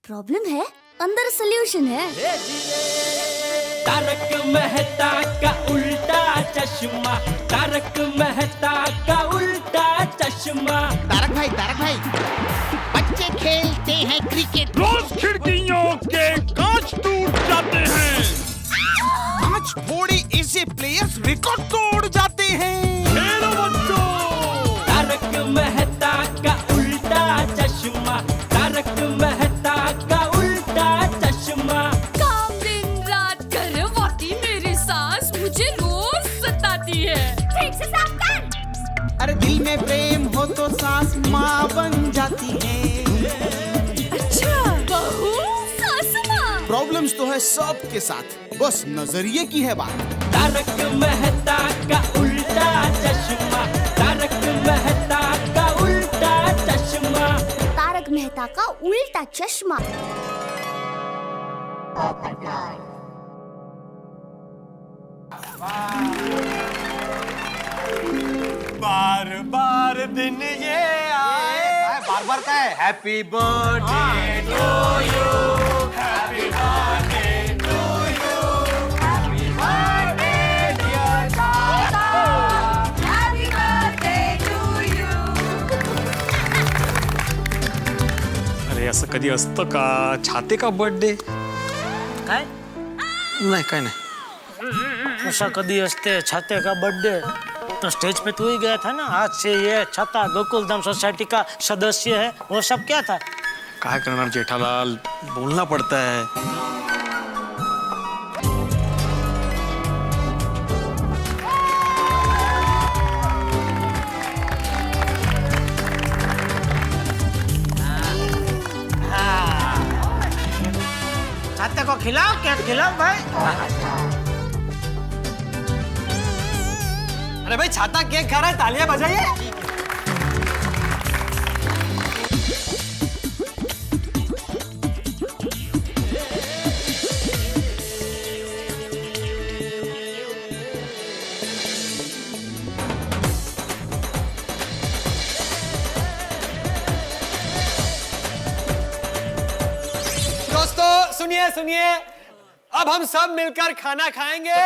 Problem है, अंदर solution है। तारक मेहता का उल्टा चश्मा, तारक मेहता का उल्टा चश्मा। तारक भाई, बच्चे खेलते हैं क्रिकेट, रोज खिड़कियों के कांच टूट जाते हैं, आज थोड़ी ऐसे प्लेयर्स रिकॉर्ड तोड़ जाते हैं। खेलो बच्चों। तारक मेहता का उल्टा चश्मा, तारक मेहता का उल्टा चश्मा। काम दिन रात करवाती मेरी सास मुझे रोज सताती है। ठीक से साफ कर। अरे दिल में प्रेम हो तो सास माँ बन जाती है। अच्छा, बहू सास माँ। प्रॉब्लम्स तो है सबके साथ, बस नजरिए की है बात। तारक मेहता का उल्टा चश्मा, तारक मेहता का उल्टा चश्मा। तारक मेहता का उल्टा चश्मा। बार बार दिन ये आए, बार बार का है। Happy birthday to you, happy birthday to you, happy birthday dear Tara, happy birthday to you. अरे असं कधी असतं का? छाते का बर्थडे? काय नाही काय नाही. ऐसा कभी हंसते छाते का बर्थडे तो स्टेज पे तू ही गया था ना। आज से ये छाता गोकुलधाम सोसाइटी का सदस्य है, वो सब क्या था? काय करणार जेठालाल, बोलना पड़ता है. छाते को खिलाओ, केक खिलाओ भाई। अरे भाई छाता केक खा रहा है, तालियां बजाइए। दोस्तों सुनिए सुनिए, अब हम सब मिलकर खाना खाएंगे।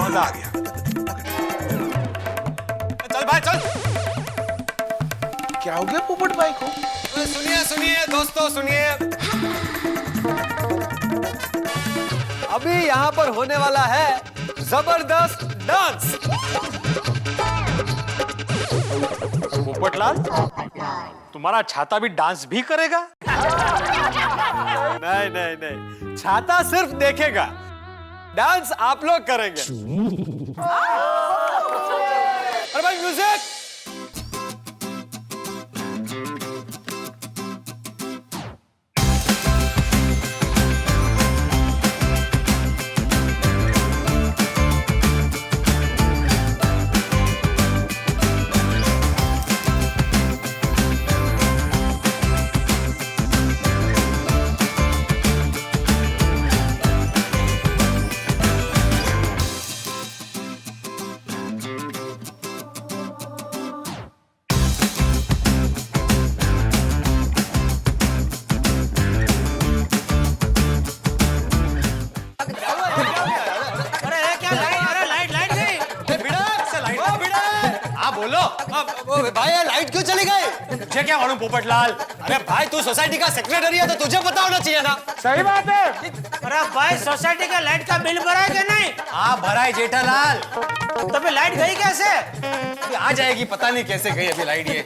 मजा आ गया। चल भाई चल। क्या हो गया पोपट भाई को? सुनिए सुनिए दोस्तों सुनिए, अभी यहाँ पर होने वाला है जबरदस्त डांस। पोपटलाल, तुम्हारा छाता भी डांस भी करेगा? नहीं नहीं नहीं, छाता सिर्फ देखेगा, डांस आप लोग करेंगे। अरे भाई म्यूजिक। भाई लाइट क्यों चली गई? मुझे क्या मालूम पोपटलाल? अरे भाई तू सोसाइटी का सेक्रेटरी है तो तुझे पता होना चाहिए ना। सही बात है। अरे भाई सोसाइटी का लाइट का बिल भरा है कि नहीं? हाँ भरा है जेठालाल। तभी लाइट गई कैसे? अभी आ जाएगी, पता नहीं कैसे गई अभी लाइट ये।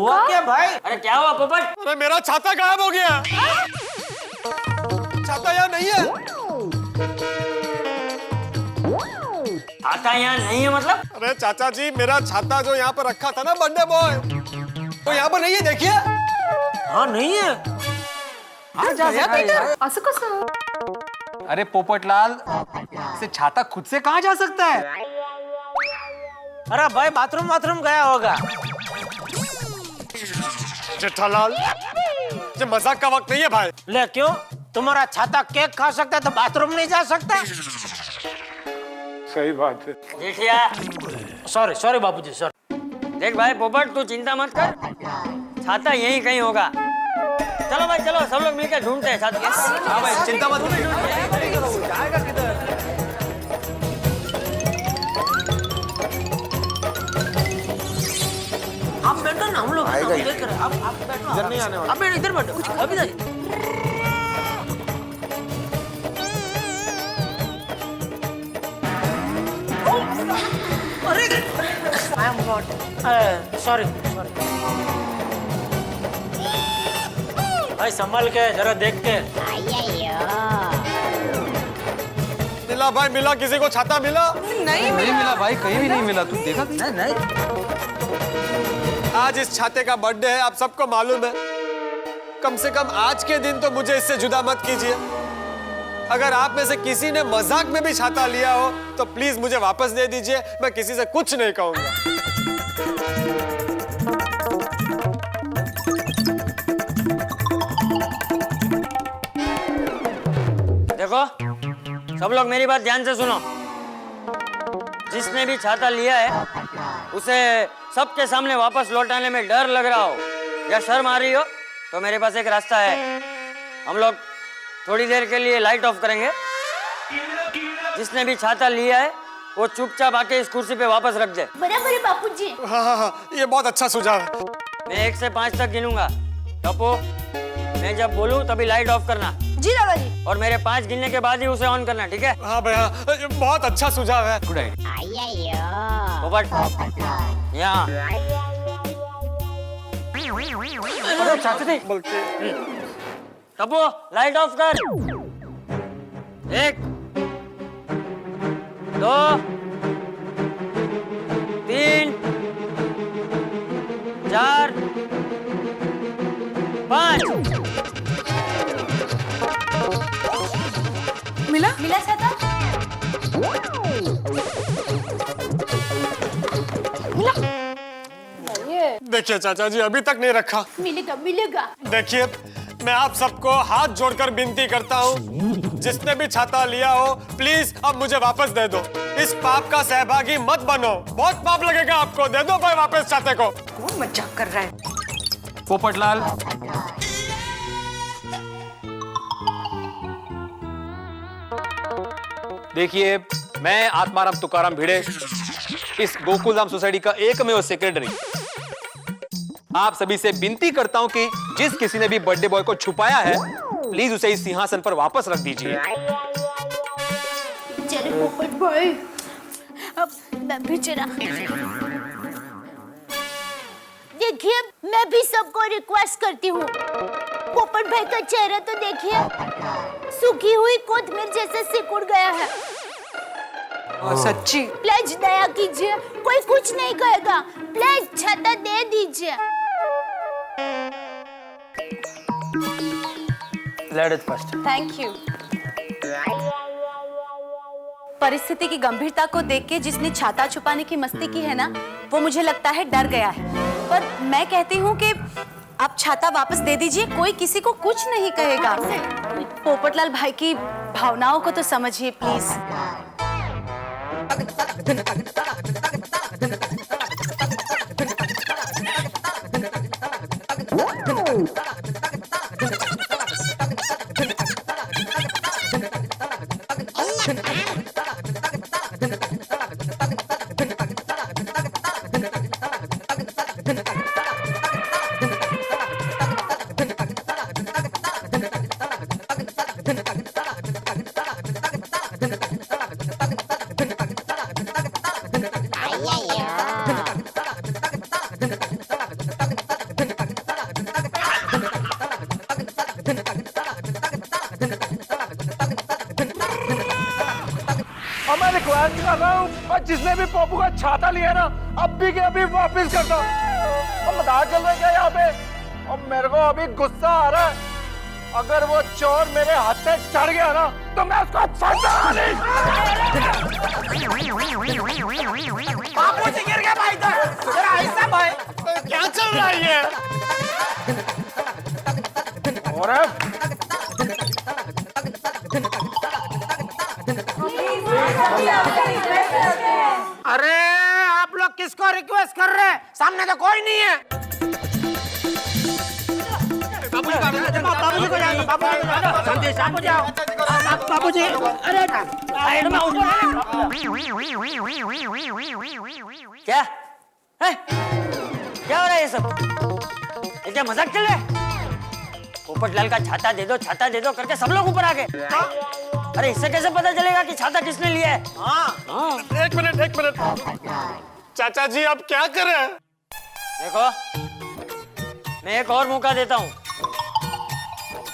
हुआ क्या भाई? अरे क्या हुआ पोपट? अरे मेरा छाता गायब हो गया। छाता यहाँ नहीं है। आता यहाँ नहीं है मतलब? अरे चाचा जी, मेरा छाता जो यहाँ पर रखा था ना बर्थडे बॉय, तो यहाँ पर नहीं है, देखिए। हाँ नहीं है। असं कसं? अरे पोपटलाल, से छाता खुद से कहाँ जा सकता है? अरे भाई बाथरूम गया होगा। जेठालाल, ये मजाक का वक्त नहीं है भाई। ले क्यों? तुम्हारा छाता केक खा सकता है तो बाथरूम नहीं जा सकता? सही बात है। जेठिया, सॉरी बाबूजी, सॉरी। देख भाई पोपट, तू चिंता मत कर, छाता यहीं कहीं होगा। चलो भाई चलो, सब लोग मिलकर ढूंढते हैं छाता। हाँ भाई, चिंता मत करो। जाएगा किधर? आप बैठो ना, हम लोग देख रहे हैं। आप बैठो। इधर नहीं आने वाला। आप बैठो, इधर बैठो। अभी नहीं। अरे आई एम नॉट सॉरी। भाई संभाल के, जरा देख के। मिला भाई, मिला, किसी को छाता मिला? नहीं मिला भाई, कहीं भी नहीं मिला। तू देखा? नहीं। आज इस छाते का बर्थडे है, आप सबको मालूम है। कम से कम आज के दिन तो मुझे इससे जुदा मत कीजिए। अगर आप में से किसी ने मजाक में भी छाता लिया हो तो प्लीज मुझे वापस दे दीजिए, मैं किसी से कुछ नहीं कहूंगा। देखो सब लोग मेरी बात ध्यान से सुनो। जिसने भी छाता लिया है उसे सबके सामने वापस लौटाने में डर लग रहा हो या शर्म आ रही हो तो मेरे पास एक रास्ता है। हम लोग थोड़ी देर के लिए लाइट ऑफ करेंगे। जिसने भी छाता लिया है वो चुपचाप आके इस कुर्सी पे वापस रख दे। बराबर है बापूजी। हाँ, ये बहुत अच्छा सुझाव है। मैं 1 से 5 तक गिनूंगा। टप्पू, मैं जब बोलूं तभी लाइट ऑफ करना। जी दादाजी। और मेरे 5 गिनने के बाद ही उसे ऑन करना, ठीक है? हाँ भाई, हाँ, ये बहुत अच्छा सुझाव है। Good idea. पोपट, यहाँ। अरे चाचा जी, टप्पू, लाइट ऑफ कर। 1 2 3 4 5। मिला छाता? देखिए चाचा जी, अभी तक नहीं रखा। मिलेगा। देखिए, मैं आप सबको हाथ जोड़कर विनती करता हूँ, जिसने भी छाता लिया हो प्लीज अब मुझे वापस दे दो। इस पाप का सहभागी मत बनो, बहुत पाप लगेगा आपको। दे दो भाई वापस छाते को। कौन मजाक कर रहा है? पोपटलाल, देखिए, मैं आत्माराम तुकाराम भिड़े, इस गोकुलधाम सोसाइटी का एकमेव सेक्रेटरी, आप सभी से विनती करता हूं कि जिस किसी ने भी बर्थडे बॉय को छुपाया है प्लीज उसे इस सिंहासन पर वापस रख दीजिए। चलो पोपट भाई, अब मैं भी जरा। देखिए, मैं भी सबको रिक्वेस्ट करती हूँ, पोपट भाई का चेहरा तो देखिए, सूखी हुई कोथमीर जैसे सिकुड़ गया है। सच्ची? प्लीज दया कीजिए, कोई कुछ नहीं कहेगा। प्लीज छाता दे दीजिए। Ladies first. Thank you. परिस्थिति की गंभीरता को देख के जिसने छाता छुपाने की मस्ती की है ना, वो मुझे लगता है डर गया है। पर मैं कहती हूँ कि आप छाता वापस दे दीजिए, कोई किसी को कुछ नहीं कहेगा। पोपटलाल भाई की भावनाओं को तो समझिए प्लीज। जिसने भी पप्पू का छाता लिया ना अभी के अभी वापस कर दो। अब मजाक चल रहा है क्या यहाँ पे? और मेरे को अभी गुस्सा आ रहा है। अगर वो चोर मेरे हाथ पे चढ़ गया ना तो मैं उसको छाता नहीं। बापू जी गिर गया भाई जरा ऐसा भाई क्या चल रहा है ये? और अरे आप लोग किसको रिक्वेस्ट कर रहे हैं? सामने तो कोई नहीं है। बाबूजी को जाओ, बाबूजी, अरे साइड में क्या है? क्या हो रहा है ये सब? ये क्या मजाक चल रहा है? पोपटलाल का छाता दे दो करके सब लोग ऊपर आ गए। अरे इससे कैसे पता चलेगा कि छाता किसने लिया है? हाँ। एक मिनट चाचा जी आप क्या कर रहे हैं? देखो मैं एक और मौका देता हूँ।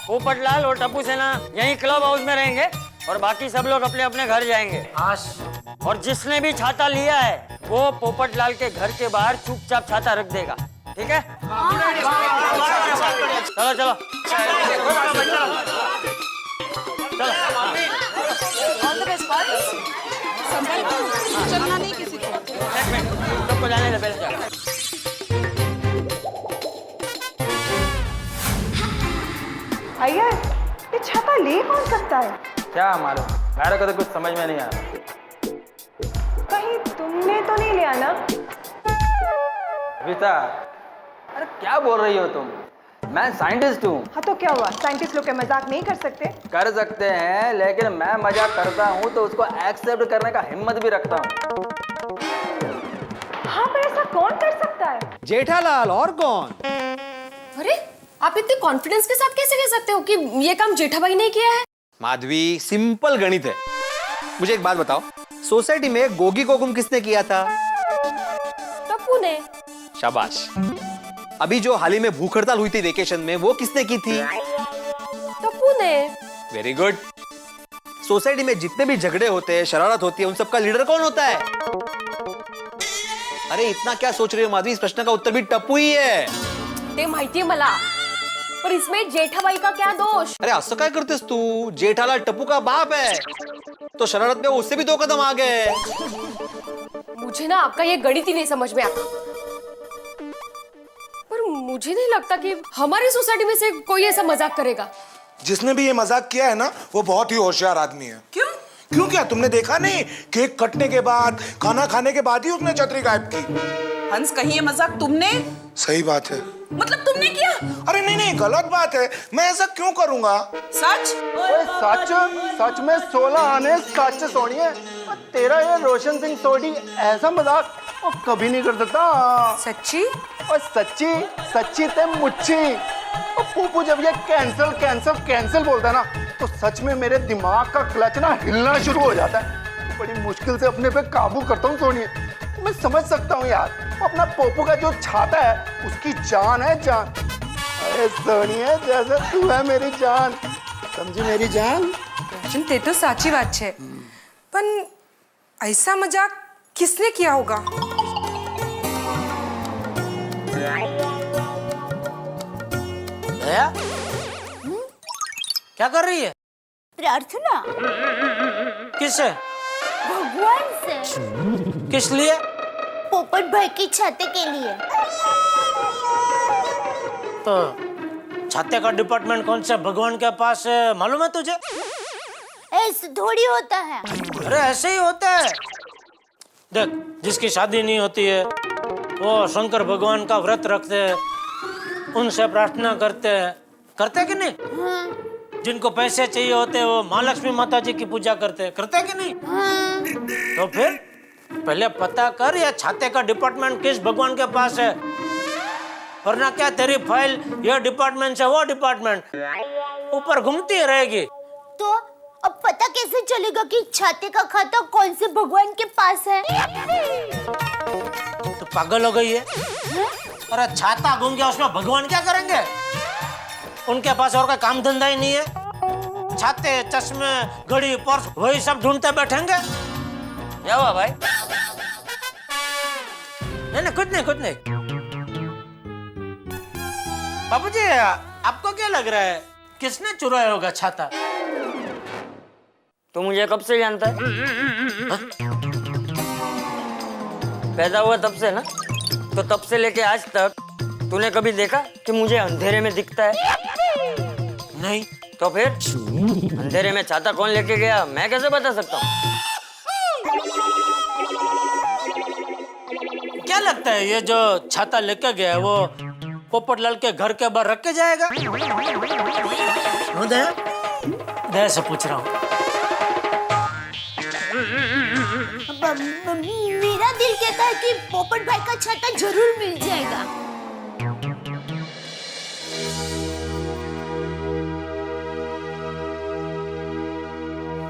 पोपटलाल और टप्पू सेना यहीं क्लब हाउस में रहेंगे और बाकी सब लोग अपने अपने घर जाएंगे। और जिसने भी छाता लिया है वो पोपटलाल के घर के बाहर चुपचाप छाता रख देगा, ठीक है? चलो चलो चलना नहीं किसी को। एक मिनट सबको जाने दे पहले जा। भैया ये छाता ले कौन सकता है? क्या मालूम, मेरे को तो कुछ समझ में नहीं आ रहा। कहीं तुमने तो नहीं लिया ना? विता, अरे क्या बोल रही हो तुम? मैं साइंटिस्ट हूँ। हाँ तो क्या हुआ, साइंटिस्ट लोग के मजाक नहीं कर सकते? कर सकते हैं, लेकिन मैं मजाक करता हूँ तो उसको एक्सेप्ट करने का हिम्मत भी रखता हूँ। हाँ पर ऐसा कौन कर सकता है? जेठालाल और कौन? अरे आप इतने कॉन्फिडेंस के साथ कैसे कह सकते हो कि ये काम जेठाबाई ने किया है? माधवी, सिंपल गणित है। मुझे एक बात बताओ, सोसाइटी में गोगी को गुम किसने किया था? टप्पू ने। शाबाश। अभी जो हाल ही में भूख हड़ताल हुई थी वेकेशन में, वो किसने की थी? टप्पू ने। Very good. सोसाइटी में जितने भी झगड़े होते हैं, शरारत होती है, उन सबका लीडर कौन होता है? अरे इतना क्या सोच रही हो माधवी, इस प्रश्न का उत्तर भी टप्पू ही है। ते माहिती है मला, पर इसमें जेठाबाई का क्या दोष? अरे असं काय करतेस तू? जेठालाल टप्पू का बाप है, तो शरारत में उससे भी 2 कदम आ गए। मुझे ना आपका ये गणित ही नहीं समझ में आता। पर मुझे नहीं लगता कि हमारी सोसाइटी में से कोई ऐसा मजाक करेगा। जिसने भी ये मजाक किया है ना, वो बहुत ही होशियार आदमी है। क्यों? क्यों क्या तुमने देखा नहीं? केक कटने के बाद, खाना खाने के बाद ही उसने छतरी गायब की। हंस, कहीं ये मजाक तुमने? सही बात है। मतलब तुमने किया? अरे नहीं, गलत बात है। मैं ऐसा क्यों करूंगा? सच? सच में 16 आने सच सोनी है। तेरा ये रोशन सिंह सोडी ऐसा मजाक वो कभी नहीं कर सकता। सच्ची? और सच्ची ते मुच्छी। और पप्पू जब ये कैंसल बोलता है ना, तो सच में मेरे दिमाग का क्लच ना हिलना शुरू हो जाता है। बड़ी मुश्किल से अपने पे काबू करता हूँ सोनी। मैं समझ सकता हूँ यार, अपना पोपू का जो छाता है उसकी जान है जान। अरे सोनिए, जैसे तू है मेरी जान, समझी मेरी जान? ते तो साची बात है, पर ऐसा मजाक किसने किया होगा? दया, क्या कर रही है? प्रार्थना किससे? भगवान से। किस लिए? पोपट भाई की छाते के लिए। तो छाते का डिपार्टमेंट कौन से भगवान के पास है, मालूम है तुझे? ऐसे थोड़ी होता है। अरे ऐसे ही होता है। देख, जिसकी शादी नहीं होती है वो शंकर भगवान का व्रत रखते हैं, उनसे प्रार्थना करते हैं कि नहीं? हाँ। जिनको पैसे चाहिए होते हैं वो महालक्ष्मी माता जी की पूजा करते हैं कि नहीं? हाँ। तो फिर पहले पता कर ये छाते का डिपार्टमेंट किस भगवान के पास है, वरना क्या तेरी फाइल ये डिपार्टमेंट से वो डिपार्टमेंट ऊपर घूमती रहेगी। तो अब पता कैसे चलेगा कि छाते का खाता कौन से भगवान के पास है? तो पागल हो गई है? अरे छाता घूम गया, उसमें भगवान क्या करेंगे? उनके पास और कोई काम धंधा ही नहीं है। छाते, चश्मे, घड़ी, पर्स वही सब ढूंढते बैठेंगे। क्या हुआ भाई? नहीं कुछ नहीं। बाबूजी, आपको क्या लग रहा है किसने चुराया होगा छाता? तू मुझे कब से जानता है? पैदा हुआ तब से ना, तो तब से लेके आज तक तूने कभी देखा कि मुझे अंधेरे में दिखता है? नहीं। तो फिर अंधेरे में छाता कौन लेके गया मैं कैसे बता सकता हूँ? क्या लगता है ये जो छाता लेके गया है वो पोपटलाल के घर के बाहर रख के जाएगा? दया से पूछ रहा हूँ। मेरा दिल कहता है कि पोपट भाई का छाता जरूर मिल जाएगा।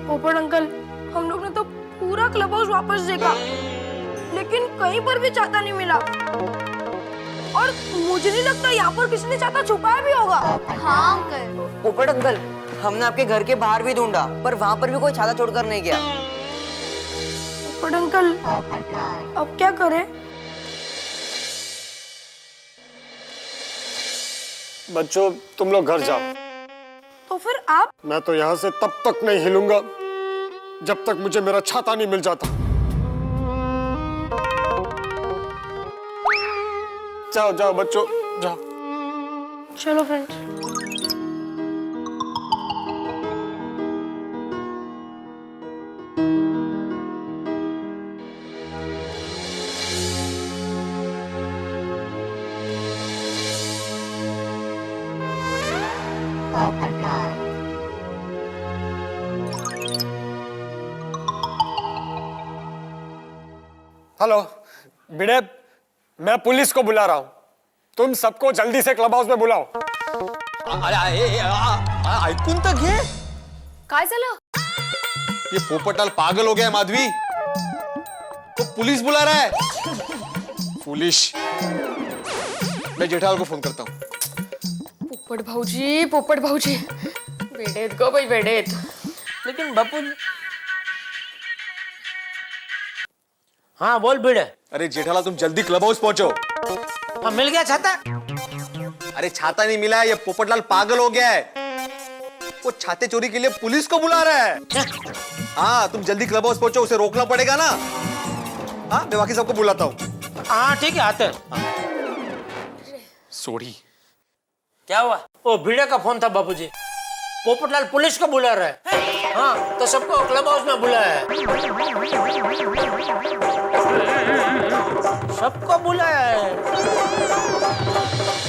पोपट अंकल, हम लोग ने तो पूरा क्लब हाउस वापस देखा, लेकिन कहीं पर भी छाता नहीं मिला। और मुझे नहीं लगता यहाँ पर किसी ने छाता छुपाया भी होगा। हाँ अंकल। पोपट अंकल, हमने आपके घर के बाहर भी ढूंढा पर वहाँ पर भी कोई छाता छोड़कर नहीं गया। पोपट अंकल, अब क्या करें? बच्चों, तुम लोग घर जाओ। तो फिर आप? मैं तो यहाँ से तब तक नहीं हिलूंगा जब तक मुझे मेरा छाता नहीं मिल जाता। जाओ बच्चों, जाओ। चलो फ्रेंड्स। हेलो भिड़े, मैं पुलिस को बुला रहा हूँ। तुम सबको जल्दी से क्लब हाउस में बुलाओ। ऐकून तर घे. काय झालं? ये पोपटलाल पागल हो गया है माधवी. तो पुलिस बुला रहा है. पुलिस. मैं जेठालाल को फोन करता हूँ. पोपट भाऊजी वेडेत गो भाई वेडेत. लेकिन बापू, हाँ बोल भिड़े। अरे जेठालाल, तुम जल्दी क्लब हाउस पहुंचो. हाँ, मिल गया छाता? अरे छाता नहीं मिला है, ये पोपटलाल पागल हो गया है. वो छाते चोरी के लिए पुलिस को बुला रहा है. हाँ, तुम जल्दी क्लब हाउस पहुंचो, उसे रोकना पड़ेगा ना. हाँ, मैं बाकी सबको बुलाता हूँ. हाँ ठीक है, आते हैं. सोड़ी. क्या हुआ? वो भिड़े का फोन था बापूजी. पोपटलाल पुलिस को बुला रहा है. हाँ, तो सबको क्लब हाउस में बुलाया है. सबको बुलाया है.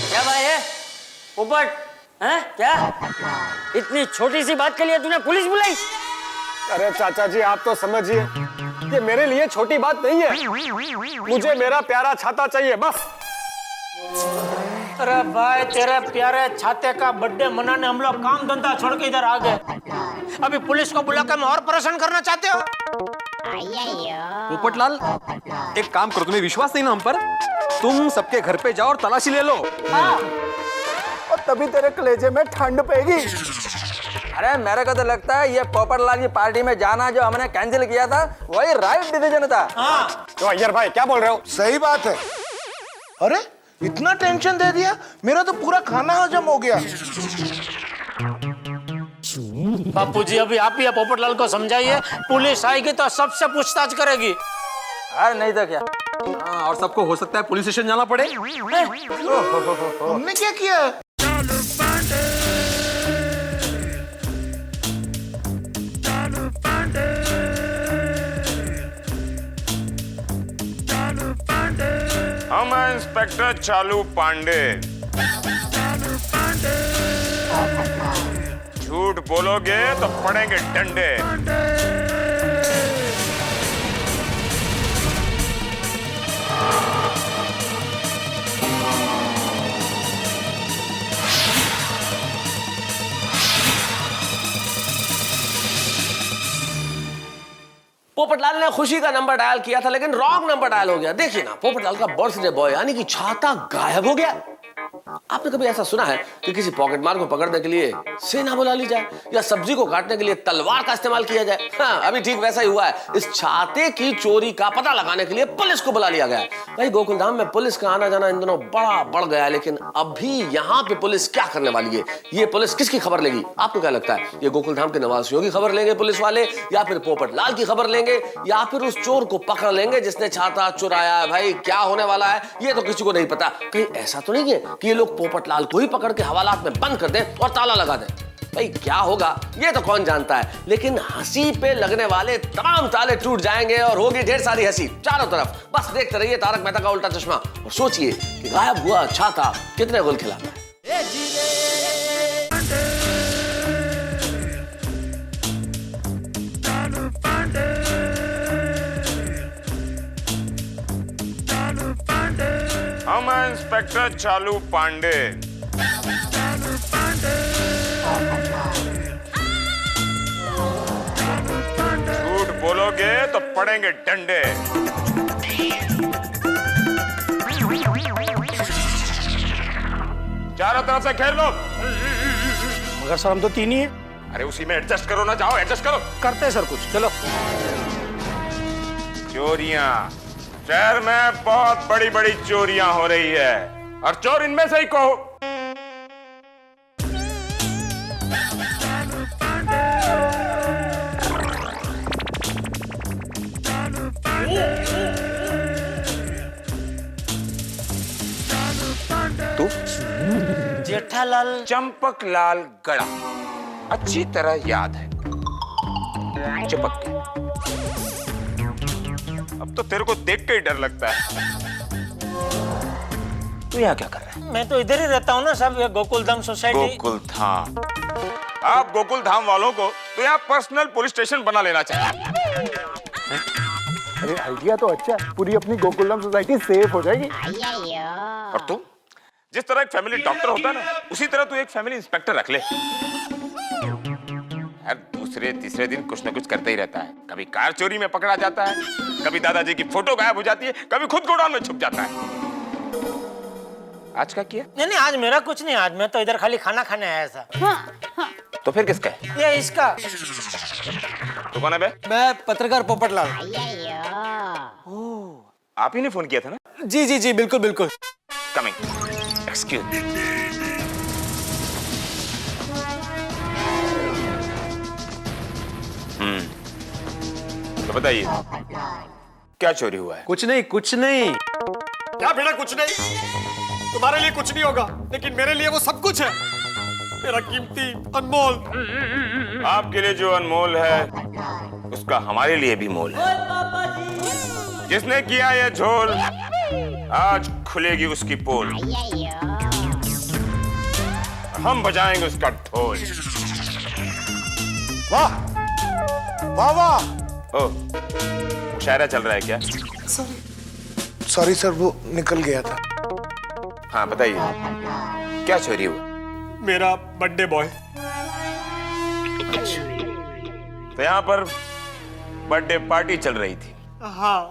क्या भाई है? पोपट, हैं? क्या? इतनी छोटी सी बात के लिए तूने पुलिस बुलाई? अरे चाचा जी, आप तो समझिए, ये मेरे लिए छोटी बात नहीं है. मुझे मेरा प्यारा छाता चाहिए, बस. अरे भाई, तेरे प्यारे छाते का बर्थडे मनाने हम लोग काम धंधा छोड़ के इधर आ गए. अभी पुलिस को बुलाकर मैं और परेशान करना चाहते हो? पोपटलाल, एक काम करो, तुम्हें विश्वास नहीं ना हम पर? तुम सबके घर पे जाओ और तलाशी ले लो. हाँ. और तभी तेरे कलेजे में ठंड पेगी. अरे मेरे को तो लगता है ये पोपटलाल की पार्टी में जाना जो हमने कैंसिल किया था वही राइट डिसीजन था. हाँ. तो अय्यर भाई, क्या बोल रहे हो? सही बात है. अरे इतना टेंशन दे दिया, मेरा तो पूरा खाना हजम हो गया. बापूजी, अभी आप ही पोपटलाल को समझाइए. पुलिस आएगी तो सबसे पूछताछ करेगी. अरे नहीं तो क्या. हाँ, और सबको हो सकता है पुलिस स्टेशन जाना पड़े. हमने क्या किया? हम हैं इंस्पेक्टर चालू पांडे. झूठ बोलोगे तो पड़ेंगे डंडे. पोपटलाल ने खुशी का नंबर डायल किया था लेकिन रॉन्ग नंबर डायल हो गया. देखिए ना, पोपटलाल का बर्थडे बॉय यानी कि छाता गायब हो गया. आपने कभी ऐसा सुना है कि किसी पॉकेटमार को पकड़ने के लिए सेना बुला ली जाए या सब्जी को काटने के लिए तलवार का इस्तेमाल किया जाए? हाँ, अभी ठीक वैसा ही हुआ है। इस छाते की चोरी का पता लगाने के लिए पुलिस को बुला लिया गया है। भाई गोकुलधाम में पुलिस का आना जाना इन दिनों बड़ा बढ़ गया है, लेकिन अभी यहाँ पे पुलिस क्या करने वाली है? ये पुलिस किसकी खबर लेगी? आपको क्या लगता है? ये गोकुलधाम के निवासियों की खबर लेंगे पुलिस वाले, या फिर पोपटलाल की खबर लेंगे, या फिर उस चोर को पकड़ लेंगे जिसने छाता चुराया है? भाई क्या होने वाला है ये तो किसी को नहीं पता। कहीं ऐसा तो नहीं है कि ये लोग पोपटलाल को ही पकड़ के हवालात में बंद कर दें और ताला लगा दें? भाई क्या होगा ये तो कौन जानता है, लेकिन हंसी पे लगने वाले तमाम ताले टूट जाएंगे और होगी ढेर सारी हंसी चारों तरफ। बस देखते रहिए तारक मेहता का उल्टा चश्मा और सोचिए कि गायब हुआ छाता कितने गुल खिलाता है। हम हैं इंस्पेक्टर चालू पांडे। झूठ बोलोगे तो पड़ेंगे डंडे। चारों तरफ से घेर लो। मगर सर हम तो 3 ही हैं। अरे उसी में एडजस्ट करो ना, जाओ एडजस्ट करो। करते हैं सर कुछ, चलो। चोरियां शहर में बहुत बड़ी बड़ी चोरियां हो रही है और चोर इनमें से ही को। तू जेठालाल चंपकलाल गड़ा अच्छी तरह याद है, चिपक के। अब तो तेरे को देख के ही डर लगता है। तू यहाँ क्या कर रहा है? मैं तो इधर ही रहता हूँ ना साहब, ये गोकुलधाम सोसाइटी। गोकुलधाम? आप गोकुलधाम वालों को तो यहाँ पर्सनल पुलिस स्टेशन बना लेना चाहिए। अरे आइडिया तो अच्छा है, पूरी अपनी गोकुलधाम सोसाइटी सेफ हो जाएगी। और तू जिस तरह एक फैमिली डॉक्टर होता है ना, उसी तरह तू एक फैमिली इंस्पेक्टर रख ले। हर दूसरे तीसरे दिन कुछ ना कुछ करते ही रहता है। कभी कार चोरी में पकड़ा जाता है, कभी दादाजी की फोटो गायब हो जाती है, कभी खुद गोडाउन में छुप जाता है। आज क्या किया? नहीं, आज मेरा कुछ नहीं, आज मैं तो इधर खाली खाना खाने आया था। हाँ। तो फिर किसका है? ये इसका। तो कौन है बे? मैं पत्रकार पोपटलाल। आप ही ने फोन किया था ना? जी जी जी, बिल्कुल बिल्कुल। Coming, excuse. तो बताइए क्या चोरी हुआ है? कुछ नहीं कुछ नहीं। क्या बेटा कुछ नहीं? तुम्हारे लिए कुछ नहीं होगा, लेकिन मेरे लिए वो सब कुछ है। मेरा कीमती अनमोल। आपके लिए जो अनमोल है उसका हमारे लिए भी मोल है। जिसने किया ये झोल आज खुलेगी उसकी पोल। हम बजाएंगे उसका ढोल। वाह वाह वाह। ओ, मुशायरा चल रहा है क्या? सॉरी सर, वो निकल गया था। हाँ बताइए क्या चोरी हुआ? मेरा बर्थडे बॉय। अच्छा, तो यहाँ पर बर्थडे पार्टी चल रही थी। हाँ।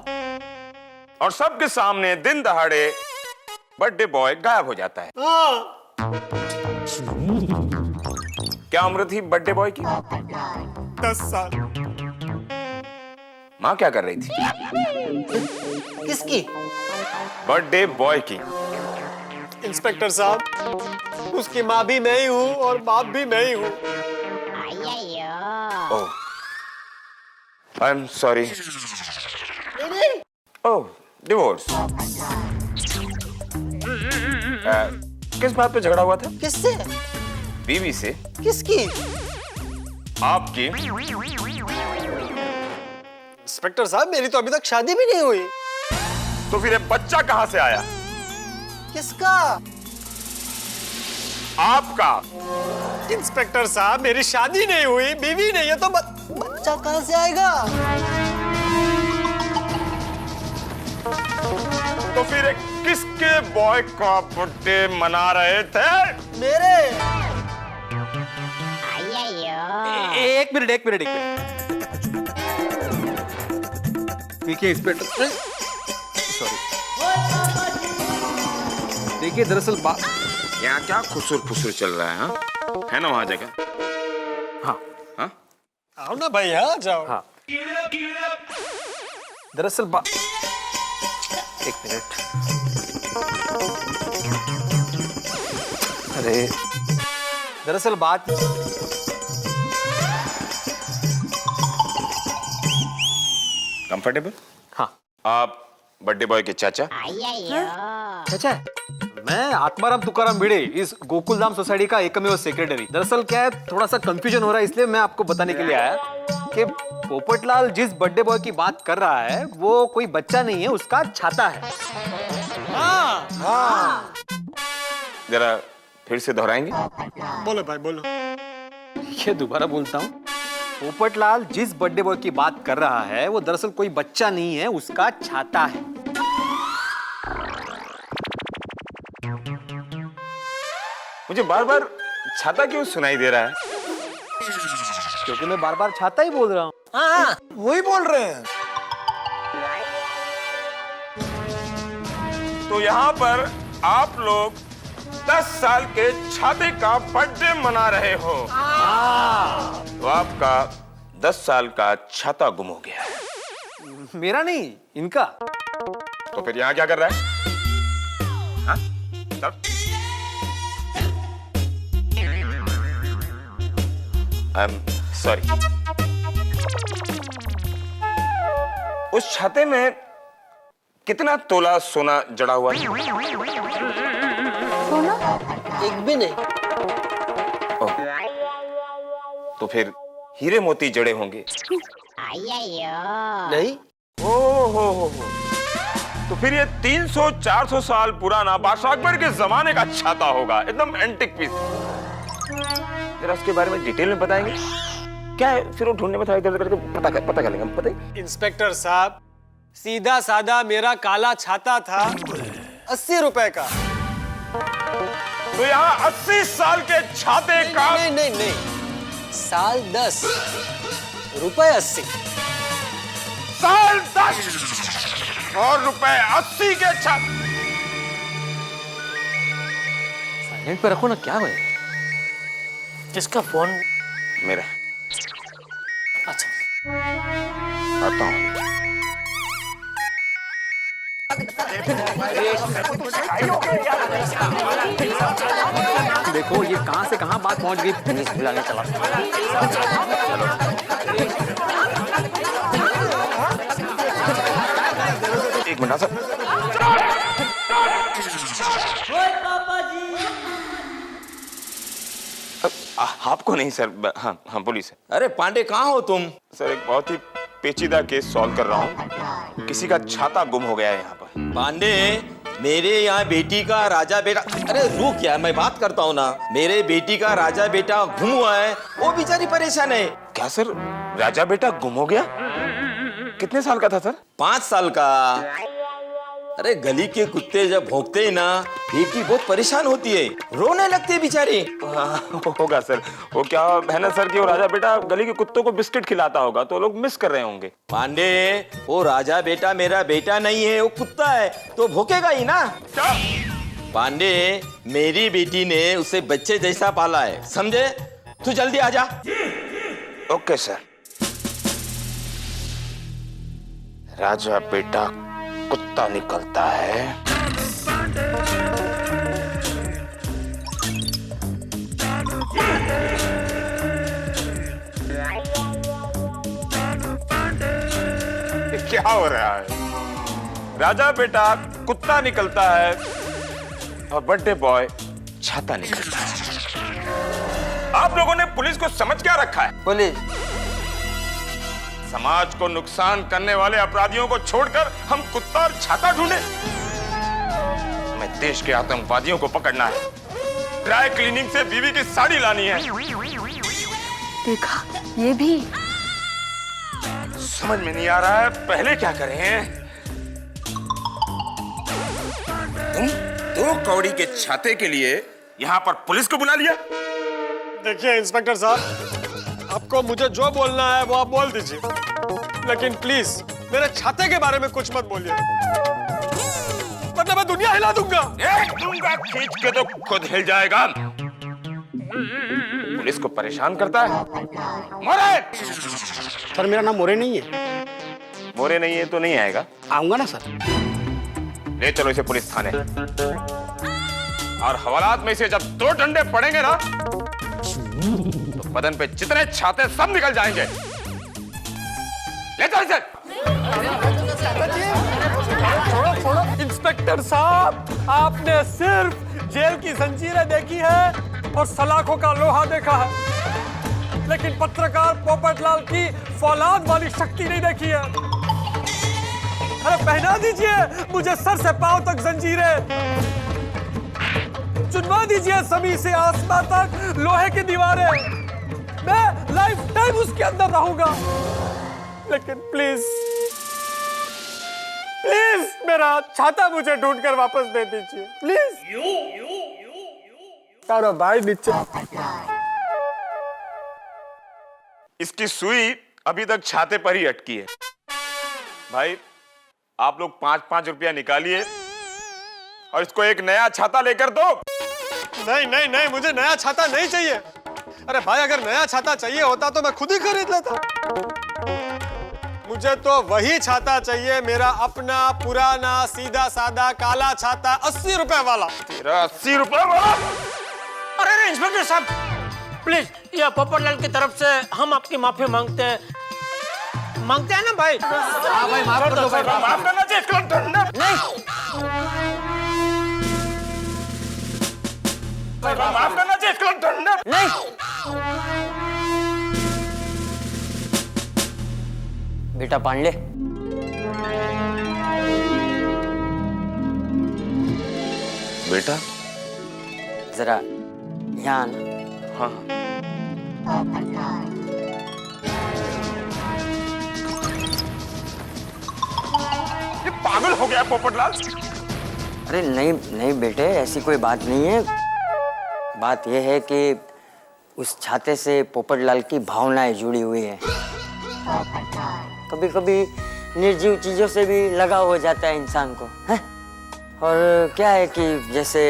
और सबके सामने दिन दहाड़े बर्थडे बॉय गायब हो जाता है। हाँ। क्या उम्र थी बर्थडे बॉय की? 10 साल। माँ क्या कर रही थी? किसकी? बर्थडे बॉय की। इंस्पेक्टर साहब, उसकी माँ भी मैं ही हूँ और बाप भी मैं ही हूँ। Oh, I am sorry. Oh, divorce. किस बात पे झगड़ा हुआ था? किससे? बीवी से। किसकी? आपकी। इंस्पेक्टर साहब, मेरी तो अभी तक शादी भी नहीं हुई। तो फिर ये बच्चा कहाँ से आया? किसका? आपका। इंस्पेक्टर साहब, मेरी शादी नहीं हुई, बीवी नहीं है, तो बच्चा कहाँ से आएगा? तो फिर किसके बॉय का बर्थडे मना रहे थे? मेरे। एक मिनट। देखिए इंस्पेक्टर, सॉरी। देखिए दरअसल यहाँ क्या खुसुर फुसुर चल रहा है? हाँ, है ना वहां जगह? हाँ हाँ, आओ ना भाई, हाँ जाओ। हाँ, दरअसल एक मिनट। अरे दरअसल बात कंफर्टेबल? हाँ। आप बर्थडे बॉय के चाचा? चाचा, मैं आत्माराम तुकाराम भिड़े, इस गोकुलधाम सोसाइटी का एकमेव सेक्रेटरी। दरअसल क्या है, थोड़ा सा कंफ्यूजन हो रहा है, इसलिए मैं आपको बताने के लिए आया कि पोपटलाल जिस बर्थडे बॉय की बात कर रहा है वो कोई बच्चा नहीं है, उसका छाता है। हाँ हाँ, जरा फिर से दोहराएंगे? बोलो भाई बोलो। ये दोबारा बोलता हूँ, पोपटलाल जिस बर्थडे बॉय की बात कर रहा है वो दरअसल कोई बच्चा नहीं है, उसका छाता है। मुझे बार बार छाता क्यों सुनाई दे रहा है? क्योंकि मैं बार बार छाता ही बोल रहा हूँ। हाँ, वही बोल रहे हैं। तो यहाँ पर आप लोग 10 साल के छाते का बर्थडे मना रहे हो। तो आपका 10 साल का छाता गुम हो गया है। मेरा नहीं, इनका। तो फिर यहाँ क्या कर रहा है? हाँ? तब? सॉरी। उस छाते में कितना तोला सोना जड़ा हुआ है? सोना? एक भी नहीं। तो फिर हीरे मोती जड़े होंगे? नहीं। हो। तो फिर ये 300-400 साल पुराना बादशाह अकबर के जमाने का छाता होगा, एकदम एंटिक पीस। जरा उसके बारे में डिटेल में बताएंगे क्या है? फिर वो ढूंढने में थोड़ा इधर करके पता कर लेंगे। बताइए। इंस्पेक्टर साहब, सीधा साधा मेरा काला छाता था 80 रुपए का। तो यहाँ 80 साल के छाते का? नहीं, साल 10, रुपए 80। साल 10 और रुपए 80 के छाते। साइलेंट पे रखो ना, क्या है? किसका फोन? मेरा। अच्छा, आता हूँ। देखो ये कहां से कहां बात पहुंच गई। पुलिस बुलाने चला। एक मिनट सर। आपको नहीं सर। हाँ बोलिए सर। अरे पांडे, कहाँ हो तुम? सर एक बहुत ही पेचीदा केस सॉल्व कर रहा हूँ। किसी का छाता गुम हो गया है यहाँ पर। पांडे, मेरे यहाँ बेटी का राजा बेटा, अरे रुक यार, मैं बात करता हूँ ना। मेरे बेटी का राजा बेटा गुम हुआ है, वो बेचारी परेशान है। क्या सर, राजा बेटा गुम हो गया? कितने साल का था सर? 5 साल का। अरे गली के कुत्ते जब भौंकते हैं ना, बेटी बहुत परेशान होती है, रोने लगती है बेचारी। होगा सर। वो क्या है ना सर कि वो राजा बेटा गली के कुत्तों को बिस्किट खिलाता होगा, तो लोग मिस कर रहे होंगे। पांडे, वो राजा बेटा मेरा बेटा नहीं है, वो कुत्ता है, तो भौंकेगा ही ना। क्या? पांडे, मेरी बेटी ने उसे बच्चे जैसा पाला है, समझे? तू जल्दी आजा। Okay sir. राजा बेटा कुत्ता निकलता है। क्या हो रहा है? राजा बेटा कुत्ता निकलता है और बर्थडे बॉय छाता निकलता है। आप लोगों ने पुलिस को समझ क्या रखा है? पुलिस? समाज को नुकसान करने वाले अपराधियों को छोड़कर हम कुत्ता और छाता ढूंढे? हमें देश के आतंकवादियों को पकड़ना है, ड्राई क्लीनिंग से बीवी की साड़ी लानी है। देखा, ये भी समझ में नहीं आ रहा है पहले क्या करें। तुम 2 कौड़ी के छाते के लिए यहाँ पर पुलिस को बुला लिया? देखिए इंस्पेक्टर साहब, आपको मुझे जो बोलना है वो आप बोल दीजिए, लेकिन प्लीज मेरे छाते के बारे में कुछ मत बोलिए, वरना मैं दुनिया हिला दूंगा। दूंगा खींच के तो खुद हिल जाएगा। पुलिस को परेशान करता है। मोरे! सर मेरा नाम मोरे नहीं है। मोरे नहीं है तो नहीं आएगा। आऊंगा ना सर। ले चलो इसे पुलिस थाने, और हवालात में इसे जब 2 डंडे पड़ेंगे ना तो बदन पे जितने छाते सब निकल जाएंगे। ले चलो इसे। इंस्पेक्टर साहब, आपने सिर्फ जेल की जंजीरें देखी है और सलाखों का लोहा देखा है, लेकिन पत्रकार पोपटलाल की फौलाद वाली शक्ति नहीं देखी है। अरे पहना दीजिए मुझे सर से पांव तक जंजीरें, चुनवा दीजिए जमीन से आसमान तक लोहे की दीवारें, मैं लाइफ टाइम उसके अंदर रहूंगा। लेकिन प्लीज प्लीज मेरा छाता मुझे ढूंढकर वापस दे दीजिए प्लीज। तारा भाई नीचे। इसकी सुई अभी तक छाते पर ही अटकी है। भाई आप लोग 5-5 रुपया निकालिए और इसको एक नया छाता लेकर दो। नहीं नहीं नहीं, मुझे नया छाता नहीं चाहिए। अरे भाई अगर नया छाता चाहिए होता तो मैं खुद ही खरीद लेता। मुझे तो वही छाता चाहिए, मेरा अपना पुराना सीधा साधा काला छाता 80 रुपए वाला। तेरा 80 रुपए वाला? अरे इंस्पेक्टर साहब प्लीज, ये पोपटलाल की तरफ से हम आपकी माफी मांगते हैं ना भाई। हाँ भाई माफ कर दो भाई, माफ करना चाहिए इसको। नहीं माफ करना चाहिए इसको। नहीं बेटा पांडे, बेटा जरा यहाँ आना। हाँ ये पागल हो गया पोपटलाल। अरे नहीं नहीं बेटे, ऐसी कोई बात नहीं है। बात यह है कि उस छाते से पोपटलाल की भावनाएं जुड़ी हुई है। कभी कभी निर्जीव चीजों से भी लगाव हो जाता है इंसान को, है? और क्या है कि जैसे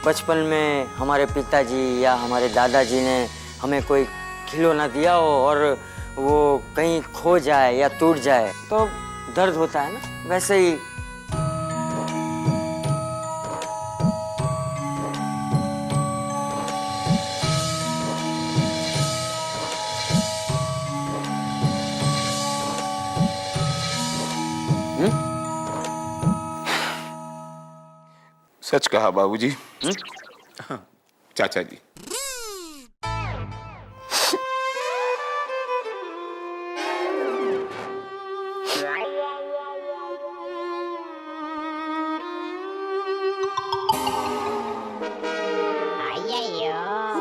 बचपन में हमारे पिताजी या हमारे दादाजी ने हमें कोई खिलौना दिया हो और वो कहीं खो जाए या टूट जाए तो दर्द होता है ना, वैसे ही सच कहा बाबूजी। चाचा जी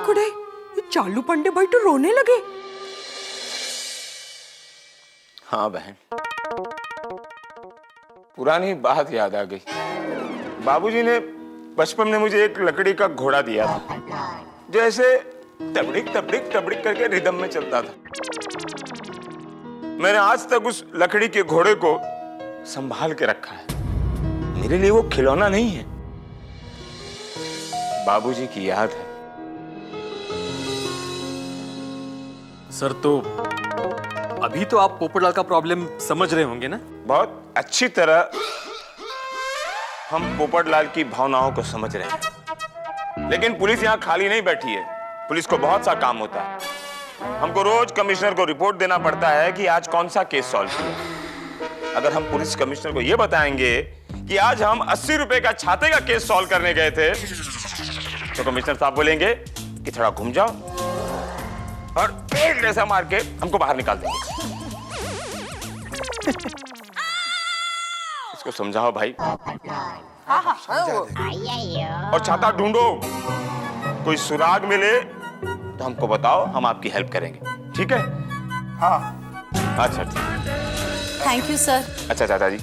कुड़े, ये चालू पांडे भाई तो रोने लगे। हाँ बहन, पुरानी बात याद आ गई। बाबूजी ने बचपन में मुझे एक लकड़ी का घोड़ा दिया था, जो ऐसे तबड़िक तबड़िक तबड़िक करके रिदम में चलता था। मैंने आज तक उस लकड़ी के घोड़े को संभाल के रखा है। मेरे लिए वो खिलौना नहीं है, बाबूजी की याद है। सर तो अभी तो आप पोपटलाल का प्रॉब्लम समझ रहे होंगे ना? बहुत अच्छी तरह हम पोपटलाल की भावनाओं को समझ रहे हैं, लेकिन पुलिस यहाँ खाली नहीं बैठी है। पुलिस को बहुत सा काम होता है। हमको रोज कमिश्नर को रिपोर्ट देना पड़ता है कि आज कौन सा केस सॉल्व किया। अगर हम पुलिस कमिश्नर को यह बताएंगे कि आज हम 80 रुपए का छाते का केस सॉल्व करने गए थे, तो कमिश्नर साहब बोलेंगे कि थोड़ा घूम जाओ और एक ऐसा मार के हमको बाहर निकाल देंगे। इसको समझाओ भाई। और छाता ढूंढो, कोई सुराग मिले तो हमको बताओ, हम आपकी हेल्प करेंगे, ठीक है? हाँ अच्छा ठीक। Thank you sir. अच्छा चाचा जी,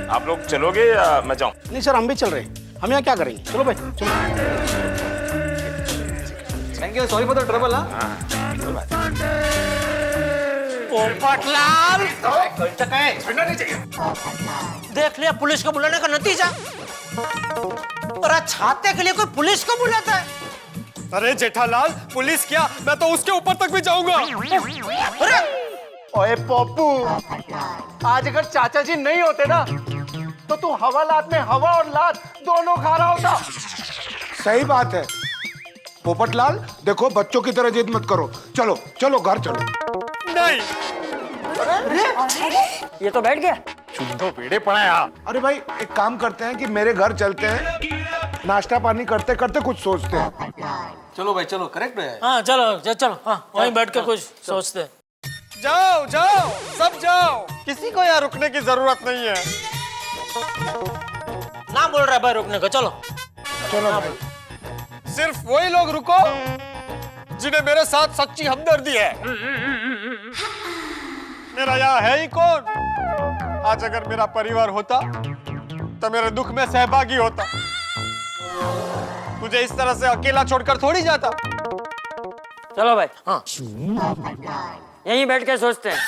आप लोग चलोगे या मैं जाऊं? नहीं सर, हम भी चल रहे हैं। हम यहाँ क्या करेंगे? चलो भाई चलो। Thank you, sorry for the trouble. Popatlal देख लिया पुलिस को बुलाने का नतीजा। और छाते के लिए कोई पुलिस को बुलाता है? अरे जेठालाल, पुलिस क्या, मैं तो उसके ऊपर तक भी जाऊंगा। अरे ओए पप्पू, आज अगर चाचा जी नहीं होते ना तो तू हवालात में हवा और लात दोनों खा रहा होता। सही बात है पोपटलाल, देखो बच्चों की तरह जिद मत करो, चलो चलो घर चलो। नहीं, ये तो बैठ गया। शुद्धो पेड़े पड़ा है। अरे भाई एक काम करते हैं कि मेरे घर चलते हैं, नाश्ता पानी करते करते कुछ सोचते हैं। चलो भाई चलो, करेक्ट है। हाँ चलो चलो, हाँ वहीं बैठ के कुछ सोचते हैं। जाओ जाओ सब जाओ, किसी को यहाँ रुकने की जरूरत नहीं है। ना बोल रहा है भाई रुकने को, चलो चलो सिर्फ वही लोग रुको जिन्हें मेरे साथ सच्ची हमदर्दी है। मेरा यहाँ है ही कौन? आज अगर मेरा परिवार होता तो मेरे दुख में सहभागी होता। तुझे इस तरह से अकेला छोड़कर थोड़ी जाता। चलो भाई, हाँ यहीं बैठ के सोचते हैं।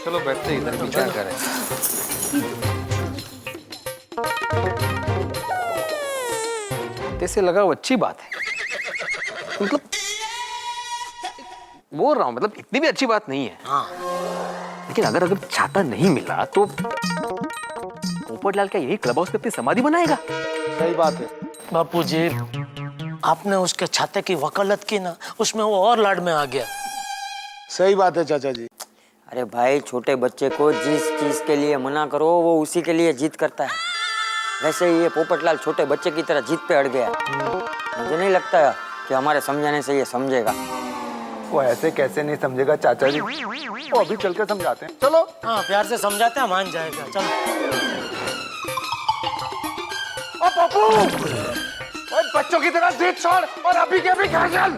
चलो बैठते इधर विचार करें। ऐसे लगा वो अच्छी बात है, मतलब बोल रहा हूँ, मतलब इतनी भी अच्छी बात नहीं है। हाँ। लेकिन अगर छाता नहीं मिला तो पोपटलाल क्या यही क्लब हाउस पे अपनी समाधि बनाएगा? सही बात है बापू जी, आपने उसके छाते की वकालत की ना, उसमें वो और लाड में आ गया। सही बात है चाचा जी। अरे भाई, छोटे बच्चे को जिस चीज के लिए मना करो वो उसी के लिए जिद करता है। वैसे ही ये पोपटलाल छोटे बच्चे की तरह जिद पे अड़ गया। मुझे नहीं लगता कि हमारे समझाने से ये समझेगा। वो ऐसे कैसे नहीं समझेगा चाचा जी, वो अभी चल के समझाते हैं। चलो। हाँ प्यार से समझाते हैं, मान जाएगा। चलो। ओ पप्पू, ओए बच्चों की तरह जिद छोड़ और अभी के अभी घर चल।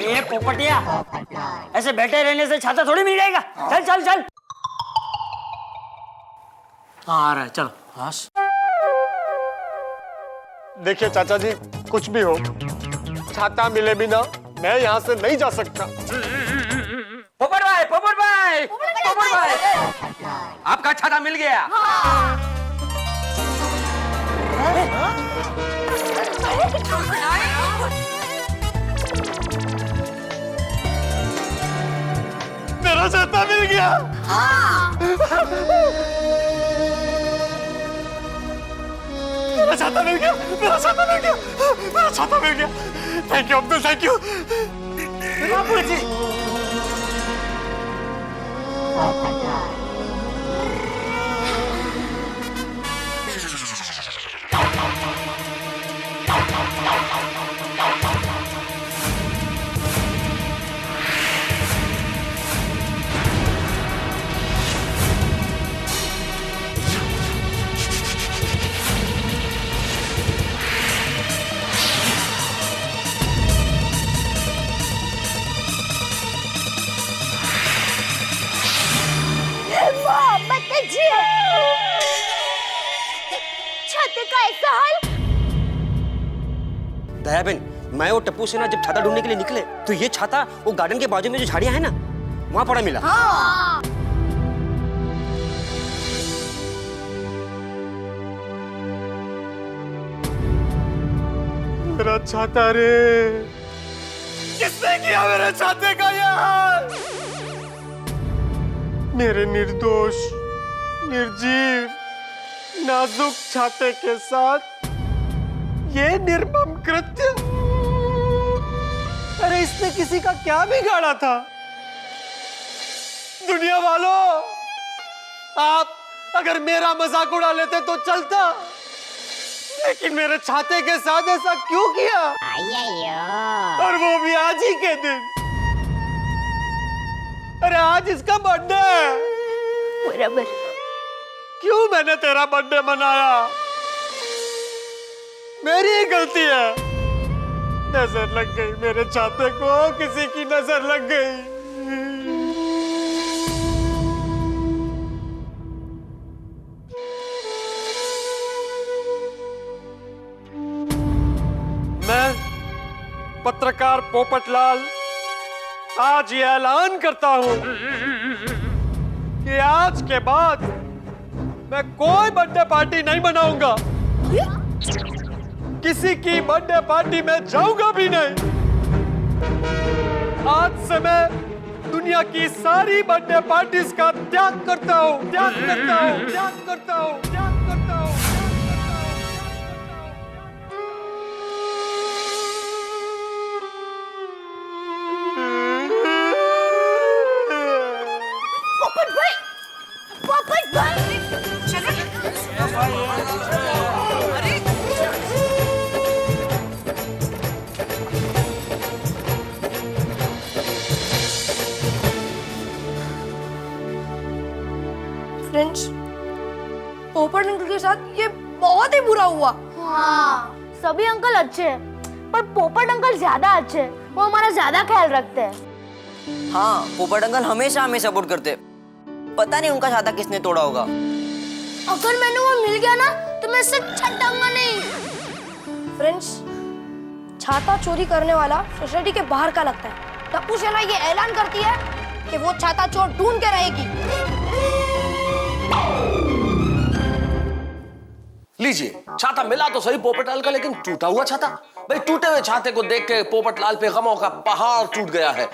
ये पोपटिया, ऐसे बैठे रहने से छाता थोड़ी मिल जाएगा। चल चल चल। हाँ आ रहा है, चलो। हाँ देखिए चाचा जी, कुछ भी हो, छाता मिले बिना मैं यहाँ से नहीं जा सकता। पोपट भाई, पोपट भाई, पोपट भाई, आपका छाता मिल गया। मेरा छाता मिल गया। मेरा छाता मिल गया, मेरा छाता मिल गया, मेरा छाता मिल गया। Thank you Abdul, thank you. Bapu ji. छाते का ऐसा हाल। दयाबेन, मैं और टप्पू से ना जब छाता ढूंढने के लिए निकले तो ये छाता वो गार्डन के बाजू में जो झाड़ियां हैं ना, वहां पड़ा मिला। हाँ। मेरा छाता रे, किसने किया मेरे छाते का ये हाल? मेरे निर्दोष, निर्जीव, नाजुक छाते के साथ ये निर्मम कृत्य। अरे इसने किसी का क्या बिगाड़ा था? दुनिया वालों, आप अगर मेरा मजाक उड़ा लेते तो चलता, लेकिन मेरे छाते के साथ ऐसा क्यों किया? और वो भी आज ही के दिन। अरे आज इसका बर्थडे है। बराबर। क्यों मैंने तेरा बर्थडे मनाया? मेरी ही गलती है। नजर लग गई मेरे छाते को, किसी की नजर लग गई। पत्रकार पोपटलाल आज ये ऐलान करता हूं कि आज के बाद मैं कोई बर्थडे पार्टी नहीं बनाऊंगा। किसी की बर्थडे पार्टी में जाऊंगा भी नहीं। आज से मैं दुनिया की सारी बर्थडे पार्टीज का त्याग करता हूं, त्याग करता हूं, त्याग करता हूं, त्याग करता हूं। पोपट भाई, पोपट भाई, फ्रेंड्स, पोपट अंकल के साथ ये बहुत ही बुरा हुआ। हाँ, सभी अंकल अच्छे हैं, पर पोपट अंकल ज्यादा अच्छे हैं। वो हमारा ज्यादा ख्याल रखते हैं। हाँ, पोपट अंकल हमेशा हमें सपोर्ट करते। पता नहीं उनका छाता किसने तोड़ा होगा। अगर मैंने वो मिल गया ना तो मैं इससे छटाऊंगा नहीं। फ्रेंड्स, छाता चोरी करने वाला सोसाइटी के बाहर का लगता है। टप्पू सेना ये ऐलान करती है कि वो छाता चोर ढूंढ के रहेगी। लीजिए, छाता मिला तो सही पोपटलाल का, लेकिन टूटा हुआ छाता। भाई, टूटे हुए छाते को देख के पोपटलाल पे गमों का पहाड़ टूट गया है।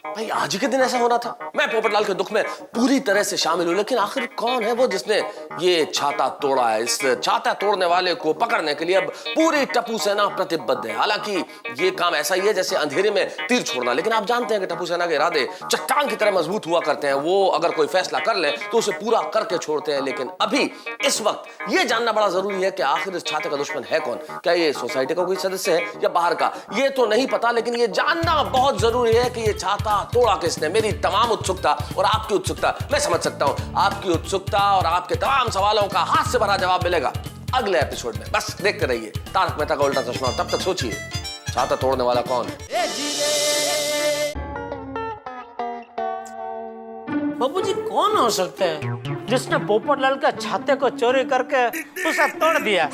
भाई, आज ही के दिन ऐसा होना था। मैं पोपटलाल के दुख में पूरी तरह से शामिल हूं, लेकिन आखिर कौन है वो जिसने ये छाता तोड़ा है? इस छाता तोड़ने वाले को पकड़ने के लिए अब पूरी टप्पू सेना प्रतिबद्ध है। हालांकि ये काम ऐसा ही है जैसे अंधेरे में तीर छोड़ना, लेकिन आप जानते हैं कि टप्पू सेना के इरादे चट्टान की तरह मजबूत हुआ करते हैं। वो अगर कोई फैसला कर ले तो उसे पूरा करके छोड़ते हैं। लेकिन अभी इस वक्त ये जानना बड़ा जरूरी है कि आखिर इस छाते का दुश्मन है कौन। क्या ये सोसाइटी का कोई सदस्य है या बाहर का, ये तो नहीं पता, लेकिन ये जानना बहुत जरूरी है कि ये छाता तोड़ा किसने। मेरी तमाम उत्सुकता और आपकी उत्सुकता, मैं समझ सकता हूं आपकी उत्सुकता और आपके तमाम सवालों का हाथ से भरा जवाब मिलेगा अगले एपिसोड में। बस देखते रहिए तारक मेहता का उल्टा चश्मा। तब तक सोचिए, छाता तोड़ने वाला कौन है? बाबू जी, कौन हो सकते हैं जिसने पोपटलाल के छाते को चोरी करके उसे तोड़ दिया?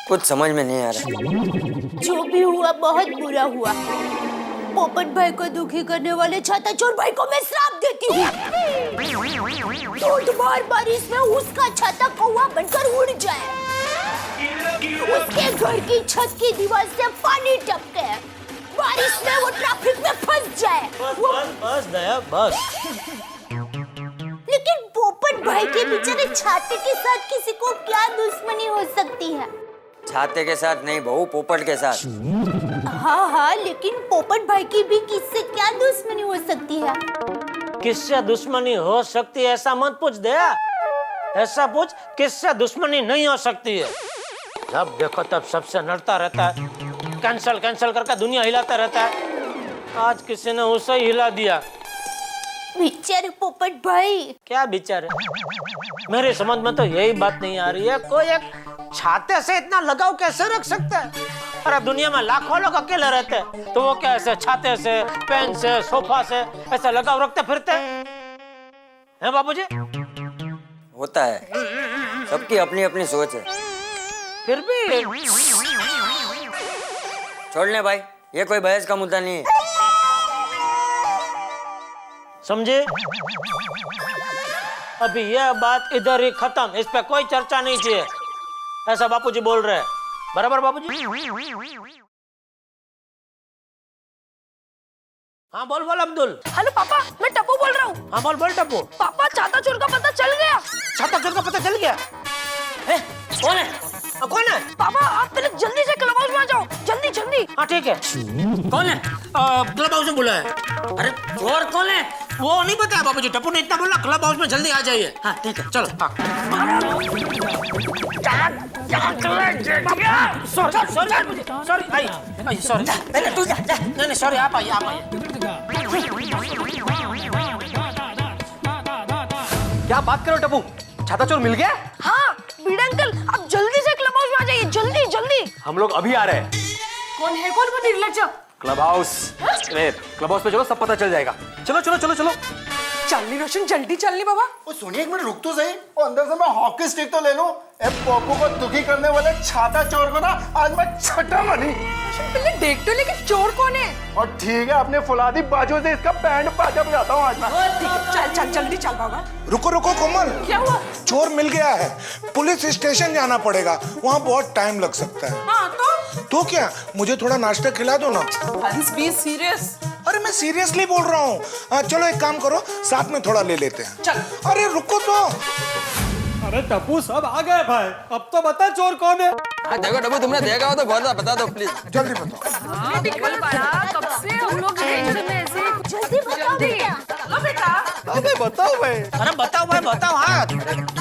कुछ समझ में नहीं आ रहा। जो भी हुआ बहुत बुरा हुआ। पोपट भाई को दुखी करने वाले छाता चोर भाई को मैं श्राप देती हूँ। धोधमार बारिश में उसका छाता कौवा बनकर उड़ जाए, उसके घर की छत की दीवार से पानी टपके, बारिश में वो ट्रैफिक में फंस जाए। बस दया, बस। लेकिन पोपट भाई के बेचारे छाते के साथ किसी को क्या दुश्मनी हो सकती है? छाते के साथ नहीं बहू, पोपट के साथ। हाँ, लेकिन पोपट भाई की भी किससे क्या दुश्मनी हो सकती है? किससे दुश्मनी हो सकती है ऐसा मत पूछ दया, ऐसा पूछ किससे दुश्मनी नहीं हो सकती है। जब देखो तब सबसे लड़ता रहता है, कैंसल कैंसल करके दुनिया हिलाता रहता है। आज किसी ने उसे हिला दिया। बेचारे पोपट भाई। क्या बेचारे? मेरे समझ में तो यही बात नहीं आ रही है, कोई एक छाते से इतना लगाव कैसे रख सकता है? अरे दुनिया में लाखों लोग अकेले रहते हैं, तो वो क्या ऐसे छाते से, पेन से, सोफा से ऐसा लगाव रखते फिरते हैं बाबूजी? होता है, सबकी अपनी अपनी सोच है। फिर भी छोड़ ले भाई, ये कोई बहस का मुद्दा नहीं है। समझे? अभी यह बात इधर ही खत्म, इस पे कोई चर्चा नहीं चाहिए, ऐसा बापूजी बोल रहे हैं। बराबर बापूजी? हाँ बोल अब्दुल। हेलो पापा, मैं टप्पू बोल रहा हूँ। हाँ बोल टप्पू। पापा, छाता चोर का पता चल गया। छाता चोर का पता चल गया? कौन है? कौन है? पापा, आप पहले जल्दी से क्लब हाउस में आ जाओ, जल्दी जल्दी। हाँ ठीक है। कौन है? क्लब हाउस में बोला है। अरे चोर कौन है वो नहीं बताया बाबूजी, टप्पू ने इतना बोला क्लब हाउस में जल्दी आ जाइए। हाँ ठीक है, चलो। सॉरी, आप आइए। क्या बात करो टप्पू, छाता चोर मिल गया? हाँ बीड़ा अंकल, आप जल्दी से क्लब हाउस में आ जाइए, जल्दी जल्दी। हम लोग अभी आ रहे हैं। कौन है वो निर्लज्ज? क्लब हाउस पे चलो, सब पता चल जाएगा। चलो चलो चलो चलो। चलनी रोशन, जल्दी चलनी बाबा। ओ सुनिए, एक मिनट रुक तो सही। और अंदर से मैं हॉकी स्टिक तो ले लूं। ए पप्पू को दुखी करने वाले छाता चोर को ना आज मैं छटा बनी। पहले देख तो लेकिन चोर कौन है? और ठीक है, अपने फुलादी बाजू से इसका बैंड बाजा बजाता हूँ आज मैं। चल चल जल्दी चल बाबा। रुको रुको कोमल, क्या हुआ? चोर मिल गया है, पुलिस स्टेशन जाना पड़ेगा, वहाँ बहुत टाइम लग सकता है। हाँ तो क्या, मुझे थोड़ा नाश्ता खिला दो ना। Be serious. अरे मैं सीरियसली बोल रहा हूँ। चलो एक काम करो, साथ में थोड़ा ले लेते हैं। चल। अरे रुको तो। अरे टप्पू सब आ गए भाई, अब तो बता चोर कौन है। देखो टप्पू, तुमने देखा हो तो बता दो प्लीज। जल्दी बताओ। निकल पड़ा कब से हम लोग टेंशन में ऐसे। जल्दी बताओ बेटा। बेटा अबे बताओ भाई। अरे बताओ भाई, बताओ। हाँ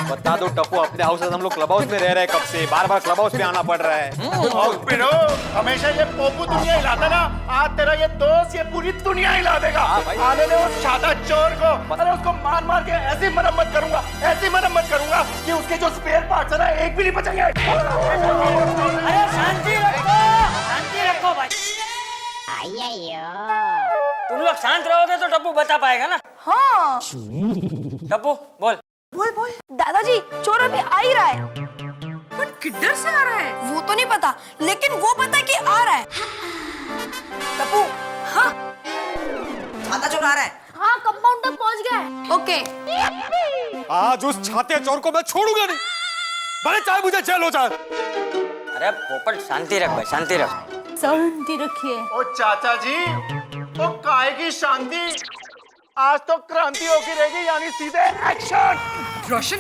बता दो टप्पू, अपने हाउस हम लोग क्लब हाउस में रह रहे हैं कब से, बार बार क्लब हाउस में आना पड़ रहा है। और पिरो, हमेशा ये पोपू दुनिया हिलाता ना, आज तेरा ये दोस्त ये पूरी दुनिया हिला देगा। आने दे उस छाता चोर को। अरे उसको मार मार के ऐसी मरम्मत करूंगा, ऐसी मरम्मत करूंगा कि उसके जो स्पेयर पार्ट्स है ना, एक भी नहीं बचेंगे। अरे शांति रखो भाई। तुम लोग शांत रहोगे तो टप्पू बता पाएगा ना। हाँ टप्पू बोल। बोल। दादाजी, चोर अभी आ ही रहा है। पर किधर से आ रहा है? वो तो नहीं पता, लेकिन वो पता है कि आ रहा है। टप्पू, हाँ छाता चोर आ रहा है। हाँ, कंपाउंड तक पहुंच गया है। ओके। आज उस छाते चोर को मैं छोड़ूंगा नहीं, भले चाहे मुझे जेल हो जाए। अरे पोपट शांति रख भाई, शांति रख। शांति रखिए। ओ चाचा जी, तो काय की शांति, आज तो क्रांति होगी रहेगी, यानी सीधे एक्शन। रोशन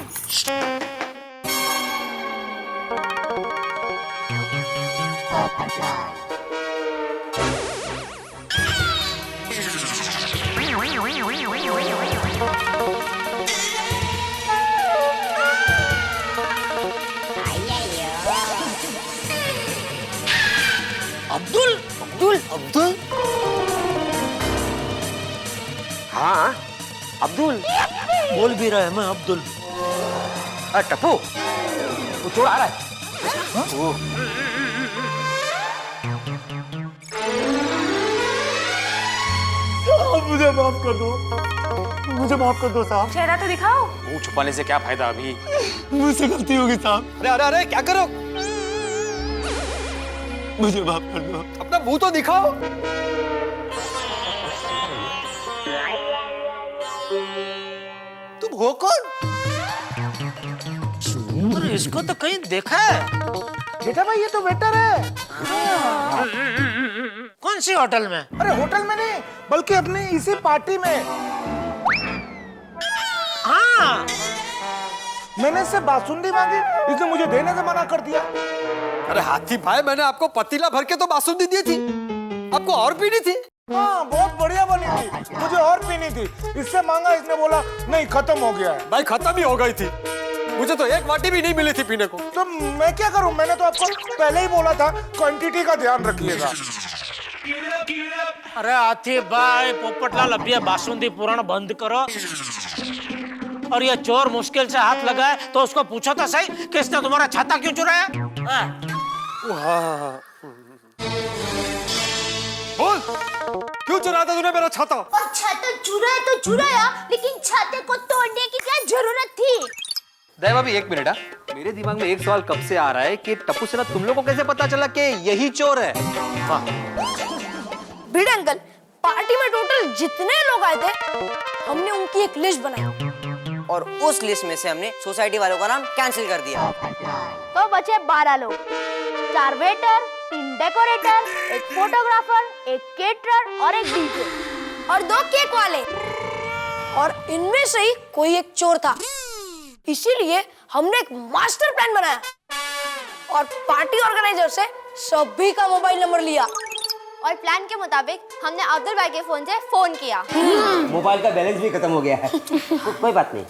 अब्दुल। हाँ अब्दुल बोल भी रहा है मैं अब्दुल। टप्पू, वो चोर आ रहा है। मुझे माफ कर दो, मुझे माफ कर दो साहब। चेहरा तो दिखाओ। मुंह छुपाने से क्या फायदा अभी। मुझसे गलती होगी साहब। अरे अरे अरे क्या करो, मुझे माफ कर दो। अपना मुंह तो दिखाओ। तुम हो कौन? अरे इसको तो कहीं देखा है। बेटा भाई, ये तो वेटर है। कौन सी होटल में? अरे होटल में नहीं, बल्कि अपनी इसी पार्टी में। हाँ मैंने इससे बासुंदी मांगी, इसने मुझे देने से मना कर दिया। अरे हाथी भाई, मैंने आपको पतीला भर के तो बासुंदी दी थी, आपको और पीनी थी। हाँ बहुत बढ़िया बनी थी, मुझे और पीनी थी। इससे मांगा, इसने बोला नहीं खत्म हो गया है। भाई खत्म ही हो गई थी, मुझे तो एक वाटी भी नहीं मिली थी पीने को। तो मैं क्या करूं, मैंने तो आपको पहले ही बोला था क्वांटिटी का ध्यान रखिएगा। अरे हाथी भाई, पोपटलाल अभी ये बासुंदी पुराण बंद करो। और ये चोर मुश्किल से हाथ लगाए तो उसको पूछो तो सही, किसने तुम्हारा छाता क्यों चुराया? बोल, क्यों चुराया था तूने मेरा छाता? और छाता चुराया तो चुराया, लेकिन छाते को तोड़ने की क्या जरूरत थी? दया भाभी एक मिनट। मेरे दिमाग में एक सवाल कब से आ रहा है कि टप्पू सेना तुम लोगों को कैसे पता चला कि यही चोर है? भिड़े अंकल, पार्टी में टोटल जितने लोग आए थे, हमने उनकी एक लिस्ट बनाई और उस लिस्ट में से हमने सोसाइटी वालों का नाम कैंसिल कर दिया। तो बचे 12 लोग, 4 वेटर, 3 डेकोरेटर, 1 फोटोग्राफर, 1 केटरर और 1 डीजे और 2 केक वाले। और इनमें से ही कोई एक चोर था, इसीलिए हमने एक मास्टर प्लान बनाया और पार्टी ऑर्गेनाइजर से सभी का मोबाइल नंबर लिया और प्लान के मुताबिक हमने अब्दुल भाई के फोन से फोन किया। मोबाइल का बैलेंस भी खत्म हो गया है। कोई बात नहीं,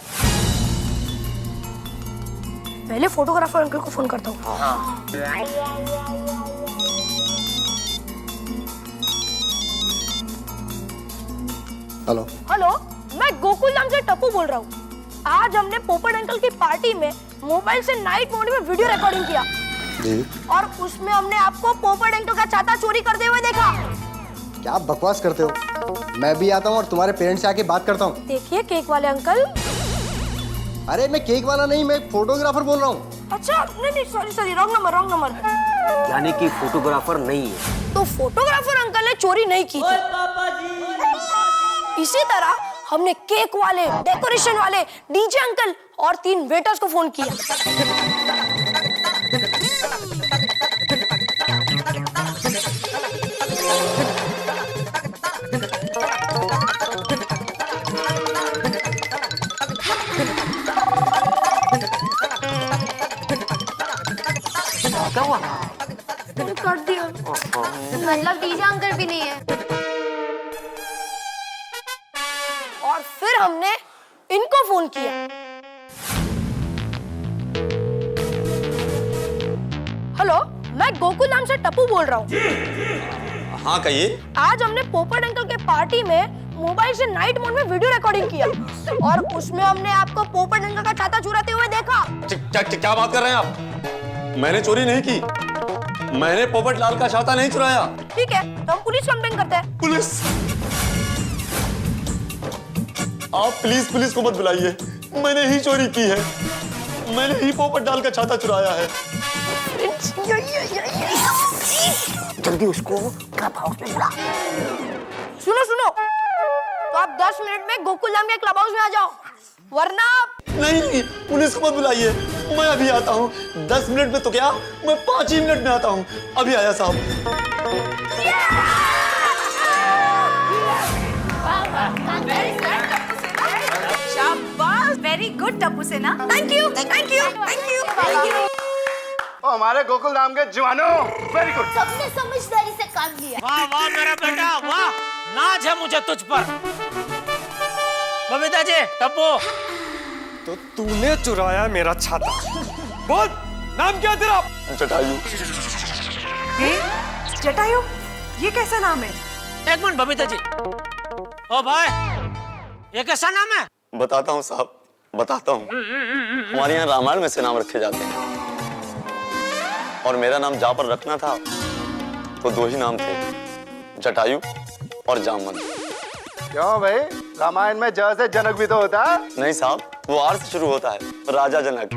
पहले फोटोग्राफर अंकल को फोन करता हूँ। हेलो हेलो, मैं गोकुल धाम से टप्पू बोल रहा हूँ। आज हमने पोपट अंकल की पार्टी में मोबाइल से नाइट मोड में वीडियो रिकॉर्डिंग किया जी। और उसमें हमने आपको पोपट अंकल का छाता चोरी करते हुए देखा। क्या आप बकवास करते हो? मैं भी आता हूँ और तुम्हारे पेरेंट्स से आके बात करता हूँ। देखिए केक वाले अंकल। अरे मैं केक वाला नहीं, मैं फोटोग्राफर बोल रहा हूँ। अच्छा नहीं सॉरी रॉन्ग नंबर। यानी कि फोटोग्राफर नहीं है। तो फोटोग्राफर अंकल ने चोरी नहीं की थी। इसी तरह हमने केक वाले, डेकोरेशन वाले, डीजे अंकल और 3 वेटर्स को फोन किया। क्या हुआ? कर दिया। मतलब डीजे अंकल भी नहीं है। और फिर हमने इनको फोन किया। हेलो, मैं गोकुल नाम से टप्पू बोल रहा हूँ। हाँ कहिए। आज हमने पोपट अंकल के पार्टी में मोबाइल से नाइट मोड में वीडियो रिकॉर्डिंग किया और उसमें हमने आपको पोपट अंकल का छाता चुराते हुए देखा। क्या बात कर रहे हैं आप? मैंने चोरी नहीं की। मैंने पोपट लाल का छाता नहीं चुराया। ठीक है, तो हम पुलिस कंप्लेन करते हैं। पुलिस? आप प्लीज पुलिस को मत बुलाइए। मैंने ही चोरी की है। मैंने ही पोपट लाल का छाता चुराया है। जल्दी उसको क्लब हाउस में बुला। सुनो, तो आप 10 मिनट में गोकुल धाम के क्लब हाउस में आ जाओ, वरना नहीं, पुलिस को मत बुलाइए। मैं अभी आता हूँ। 10 मिनट में तो क्या, मैं 5 ही मिनट में आता हूँ। अभी आया साहब। शाबाश, वेरी गुड टप्पू सेना। Thank you. हमारे गोकुल धाम के जवानों, वेरी गुड। सबने समझदारी से काम लिया। वाह वाह मेरा बेटा, वाह, नाज है मुझे तुझ पर। बबीता जी, टप्पू, तो तूने चुराया मेरा छाता। बोल, नाम क्या तेरा? जटायु। जटायु, ये कैसा नाम है? एक मिनट बबीता जी। ओ भाई, ये कैसा नाम है? बताता हूँ साहब, बताता हूँ। हमारे यहाँ रामायण में से नाम रखे जाते हैं और मेरा नाम जा पर रखना था तो 2 ही नाम थे, जटायु और जामवंत। क्यों भाई, रामायण में ज से जनक भी तो होता है? नहीं साहब, वो आर से शुरू होता है, राजा जनक।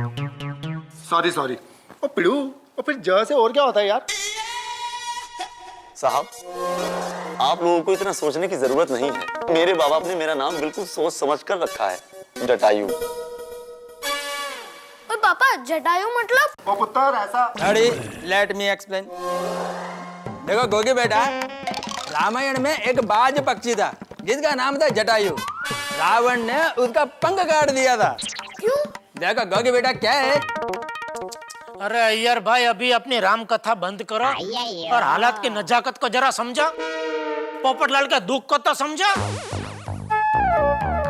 सॉरी। ओ पिड़ू, और फिर ज से और क्या होता है यार? साहब, आप लोगों को इतना सोचने की जरूरत नहीं है। मेरे बाबा ने मेरा नाम बिल्कुल सोच समझ कर रखा है, जटायु। पापा, जटायु मतलब? ओ पुत्र, ऐसा। Let me explain. देखो गोगी बेटा, रामायण में एक बाज पक्षी था जिसका नाम था जटायु। रावण ने उसका पंख काट दिया था। क्यों? देखो गोगी बेटा क्या है। अरे यार भाई, अभी अपनी राम कथा बंद करो और हालात की नजाकत को जरा समझा। पोपटलाल के दुख को तो समझा।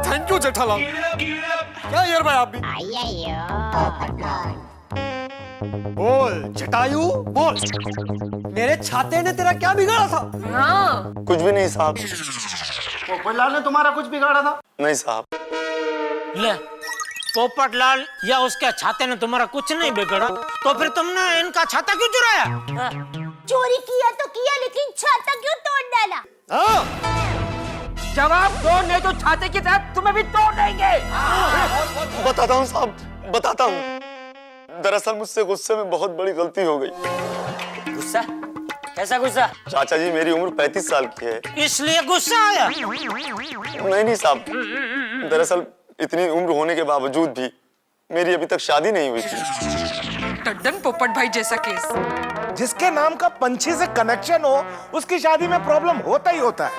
Thank you Jethalal. क्या यार भाई आप भी? बोल जटायु, बोल, मेरे छाते ने तेरा क्या बिगाड़ा था? हाँ। कुछ भी नहीं साहब। पोपटलाल ने तुम्हारा कुछ बिगाड़ा था? नहीं साहब। ले, पोपटलाल या उसके छाते ने तुम्हारा कुछ नहीं बिगड़ा, तो फिर तुमने इनका छाता क्यों चुराया? चोरी किया तो किया, लेकिन छाता क्यों तोड़ डाला? जवाब दो, नहीं तो छाते के साथ तुम्हें भी तोड़ देंगे। बताता हूँ साहब, बताता हूँ। दरअसल मुझसे गुस्से में बहुत बड़ी गलती हो गई। गुस्सा? कैसा गुस्सा? चाचा जी, मेरी उम्र 35 साल की है। इसलिए गुस्सा आया? नहीं साहब, दरअसल इतनी उम्र होने के बावजूद भी मेरी अभी तक शादी नहीं हुई थी। टड्डन पोपट भाई जैसा केस। जिसके नाम का पंछी से कनेक्शन हो, उसकी शादी में प्रॉब्लम होता ही होता है।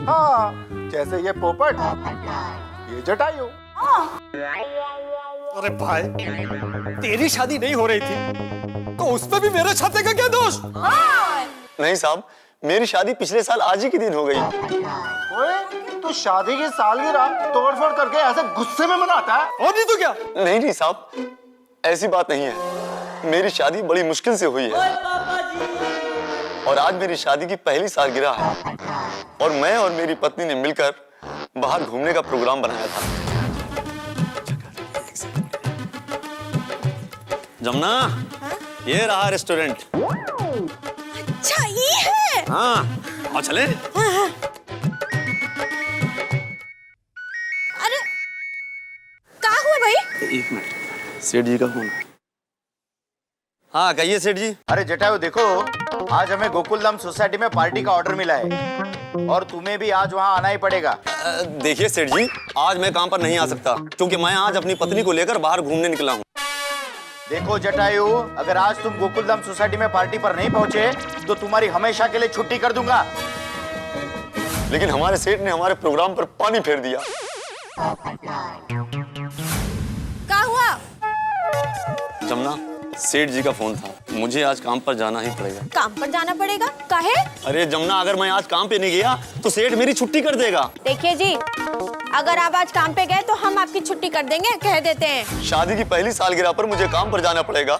हाँ, जैसे ये पोपट, ये जटायु। अरे भाई, तेरी शादी नहीं हो रही थी तो उसमें भी मेरे छाते का क्या दोष? नहीं साहब, मेरी शादी पिछले साल आज ही के दिन हो गई। ओए, तू शादी की सालगिरह तोड़फोड़ करके ऐसे गुस्से में मनाता है? और नहीं तो क्या? नहीं साहब, ऐसी बात नहीं है। मेरी शादी बड़ी मुश्किल से हुई है और आज मेरी शादी की पहली सालगिरह है और मैं और मेरी पत्नी ने मिलकर बाहर घूमने का प्रोग्राम बनाया था। जमुना, ये रहा रेस्टोरेंट। हाँ और चले। अरे कहाँ हुआ भाई? एक मिनट, सेठ जी का फोन है। हाँ कहिए सेठ जी। अरे जटायु देखो, आज हमें गोकुलधाम सोसाइटी में पार्टी का ऑर्डर मिला है और तुम्हें भी आज वहाँ आना ही पड़ेगा। देखिए सेठ जी, आज मैं काम पर नहीं आ सकता क्योंकि मैं आज अपनी पत्नी को लेकर बाहर घूमने निकला हूँ। देखो जटायु, अगर आज तुम गोकुलधाम सोसाइटी में पार्टी पर नहीं पहुँचे तो तुम्हारी हमेशा के लिए छुट्टी कर दूंगा। लेकिन हमारे सेठ ने हमारे प्रोग्राम पर पानी फेर दिया। कहाँ हुआ? जमुना, सेठ जी का फोन था, मुझे आज काम पर जाना ही पड़ेगा। काम पर जाना पड़ेगा? काहे? अरे जमुना, अगर मैं आज काम पे नहीं गया तो सेठ मेरी छुट्टी कर देगा। देखिए जी, अगर आप आज काम पे गए तो हम आपकी छुट्टी कर देंगे, कह देते हैं। शादी की पहली सालगिरह पर मुझे काम पर जाना पड़ेगा,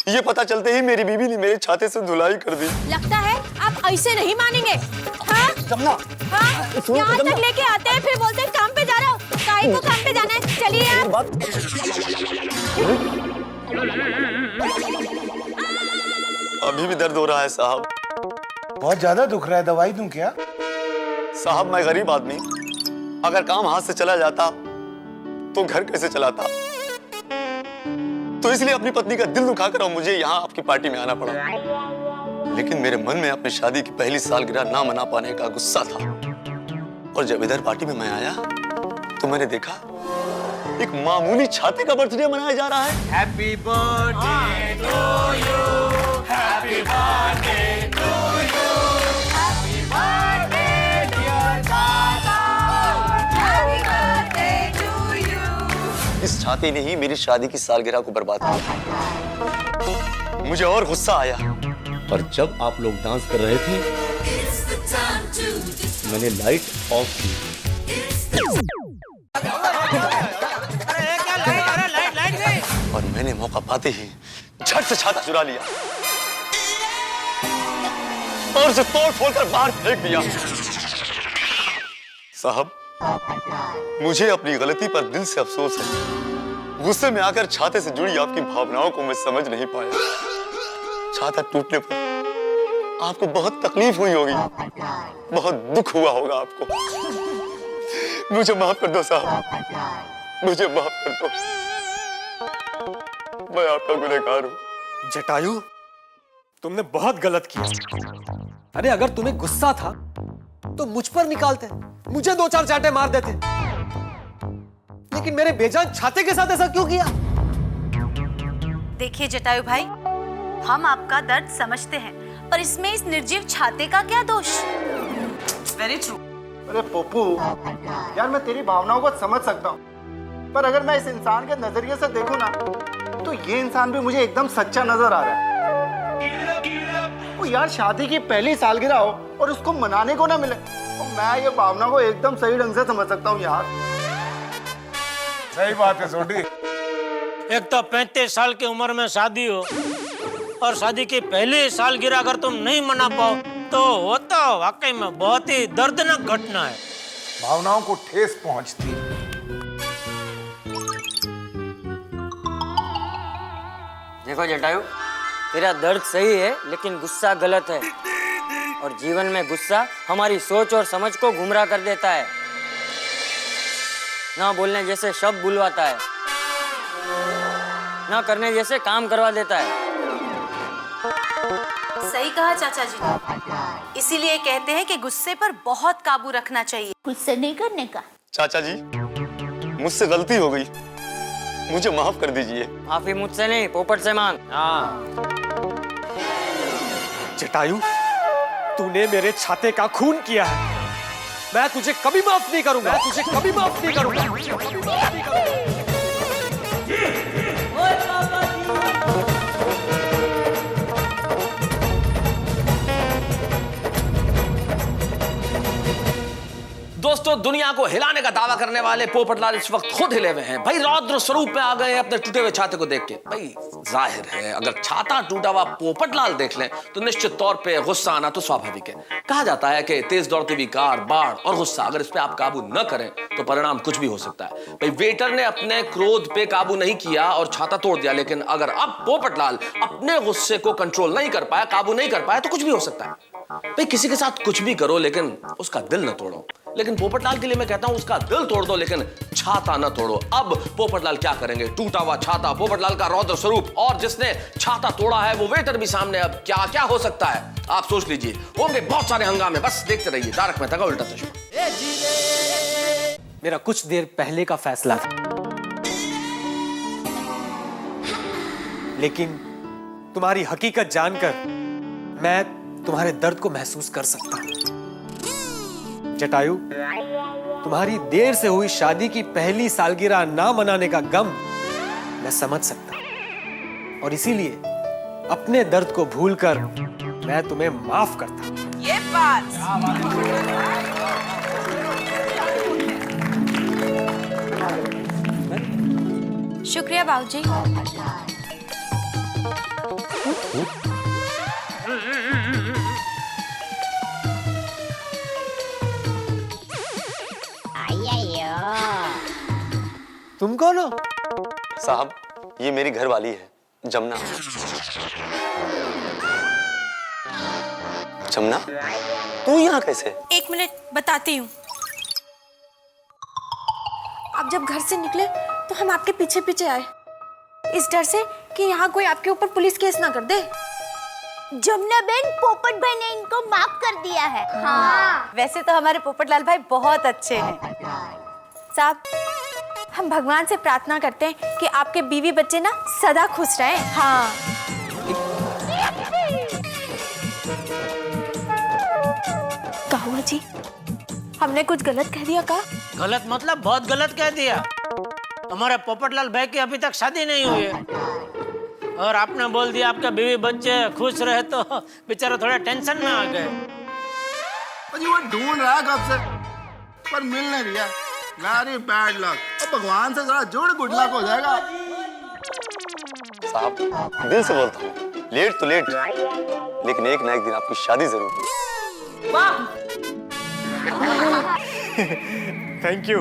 ये पता चलते ही मेरी बीवी ने मेरे छाते से धुलाई कर दी। लगता है आप ऐसे नहीं मानेंगे। हाँ? जमुना, हाँ? यहाँ तक लेके आते हैं फिर बोलते हैं काम पे जा रहा हूँ। काहे को काम पे जाना है? चलिए आप। अभी भी दर्द हो रहा है साहब। बहुत ज्यादा दुख रहा है, दवाई दूं क्या? साहब मैं गरीब आदमी, अगर काम हाथ से चला जाता तो घर कैसे चलाता, तो इसलिए अपनी पत्नी का दिल दुखाकर मुझे यहाँ आपकी पार्टी में आना पड़ा। लेकिन मेरे मन में अपनी शादी की पहली सालगिरह ना मना पाने का गुस्सा था और जब इधर पार्टी में मैं आया तो मैंने देखा एक मामूली छाते का बर्थडे मनाया जा रहा है। Happy birthday to you, happy birthday to you, happy birthday dear छाता, हैप्पी बर्थडे टू यू। इस छाते ने ही मेरी शादी की सालगिरह को बर्बाद किया। मुझे और गुस्सा आया और जब आप लोग डांस कर रहे थे मैंने लाइट ऑफ की। और मैंने मौका पाते ही झट से छाता चुरा लिया और उसे तोड़ फोड़ कर बाहर फेंक दिया। साहब, मुझे अपनी गलती पर दिल से अफसोस है। गुस्से में आकर छाते से जुड़ी आपकी भावनाओं को मैं समझ नहीं पाया। छाता टूटने पर आपको बहुत तकलीफ हुई होगी, बहुत दुख हुआ होगा आपको। मुझे माफ कर दो साहब, मुझे माफ कर दो। मैं आपका गुनहगार हूँ। जटायु, तुमने बहुत गलत किया। अरे अगर तुम्हें गुस्सा था तो मुझ पर निकालते, मुझे दो चार चांटे मार देते, लेकिन मेरे बेजान छाते के साथ ऐसा क्यों किया? देखिए जटायु भाई, हम आपका दर्द समझते हैं, पर इसमें इस निर्जीव छाते का क्या दोष? Very true. अरे पप्पू, यार मैं तेरी भावनाओं को समझ सकता हूँ, पर अगर मैं इस इंसान के नजरिए से देखूं ना तो ये इंसान भी मुझे एकदम सच्चा नजर आ रहा है। वो यार शादी की पहली सालगिरह हो और उसको मनाने को ना मिले, तो मैं ये भावना को एकदम सही ढंग से समझ सकता हूँ यार। सही बात है सोटी। एक तो 35 साल की उम्र में शादी हो और शादी की पहली सालगिरह अगर तुम नहीं मना पाओ तो वो तो वाकई में बहुत ही दर्दनाक घटना है। भावनाओं को ठेस पहुंचती है। देखो जटायु, तेरा दर्द सही है लेकिन गुस्सा गलत है, और जीवन में गुस्सा हमारी सोच और समझ को गुमराह कर देता है, ना बोलने जैसे शब्द बुलवाता है, ना करने जैसे काम करवा देता है। सही कहा चाचा जी ने, इसीलिए कहते हैं कि गुस्से पर बहुत काबू रखना चाहिए। गुस्सा नहीं करने का। चाचा जी, मुझसे गलती हो गई, मुझे माफ कर दीजिए। माफी मुझसे नहीं, पोपट से मांग। जटायु, तूने मेरे छाते का खून किया है, मैं तुझे कभी माफ नहीं करूंगा, मैं तुझे कभी माफ नहीं करूंगा। दोस्तों, दुनिया को हिलाने का दावा करने वाले पोपटलाल इस वक्त खुद हिले हुए हैं। भाई रौद्र स्वरूप में आ गए अपने टूटे हुए छाते को देख के। भाई जाहिर है, अगर छाता टूटा हुआ पोपटलाल देख लें तो निश्चित तौर पे गुस्सा आना तो स्वाभाविक है। कहा जाता है कि तेज दौड़ती हुई कार, बाढ़ और गुस्सा, अगर इस पे आप काबू न करें तो परिणाम कुछ भी हो सकता है। भाई वेटर ने अपने क्रोध पे काबू नहीं किया और छाता तोड़ दिया, लेकिन अगर अब पोपटलाल अपने गुस्से को कंट्रोल नहीं कर पाया, काबू नहीं कर पाया, तो कुछ भी हो सकता है। भाई किसी के साथ कुछ भी करो लेकिन उसका दिल न तोड़ो। लेकिन पोपटलाल के लिए मैं कहता हूं उसका दिल तोड़ दो लेकिन छाता न तोड़ो। अब पोपटलाल क्या करेंगे? टूटा हुआ छाता, पोपटलाल का रौद्र स्वरूप, और जिसने छाता तोड़ा है वो वेटर भी सामने। अब क्या क्या हो सकता है आप सोच लीजिए। होंगे बहुत सारे हंगामे, बस देखते रहिए तारक मेहता का उल्टा चश्मा। मेरा कुछ देर पहले का फैसला था, लेकिन तुम्हारी हकीकत जानकर मैं तुम्हारे दर्द को महसूस कर सकता हूं। जटायु, तुम्हारी देर से हुई शादी की पहली सालगिरह ना मनाने का गम मैं समझ सकता हूं, और इसीलिए अपने दर्द को भूलकर मैं तुम्हें माफ करता हूं। ये बात शुक्रिया बाबूजी। तुम कौन हो? साहब, ये मेरी घरवाली है, जमुना। जमुना, तू यहाँ कैसे? एक मिनट बताती हूँ। आप जब घर से निकले तो हम आपके पीछे पीछे आए, इस डर से कि यहाँ कोई आपके ऊपर पुलिस केस ना कर दे। जमुना बहन, पोपट भाई ने इनको माफ कर दिया है। हाँ। वैसे तो हमारे पोपटलाल भाई बहुत अच्छे हैं। साहब, हम भगवान से प्रार्थना करते हैं कि आपके बीवी बच्चे ना सदा खुश रहें। हाँ। कहुआ जी, हमने कुछ गलत कह दिया का? गलत मतलब बहुत गलत कह दिया। हमारे पोपटलाल भाई की अभी तक शादी नहीं हुई है और आपने बोल दिया आपके बीवी बच्चे खुश रहे, तो बेचारे थोड़े टेंशन में आ गए। अजी वो ढूंढ रहा है कब से, पर मिल नहीं रहा। Very bad luck. अब भगवान से जरा जोड़, गुड लक हो जाएगा। साहब, दिल से बोलता हूँ, लेट तो लेट, लेकिन एक ना एक दिन आपकी शादी जरूर होगी। वाह! Thank you.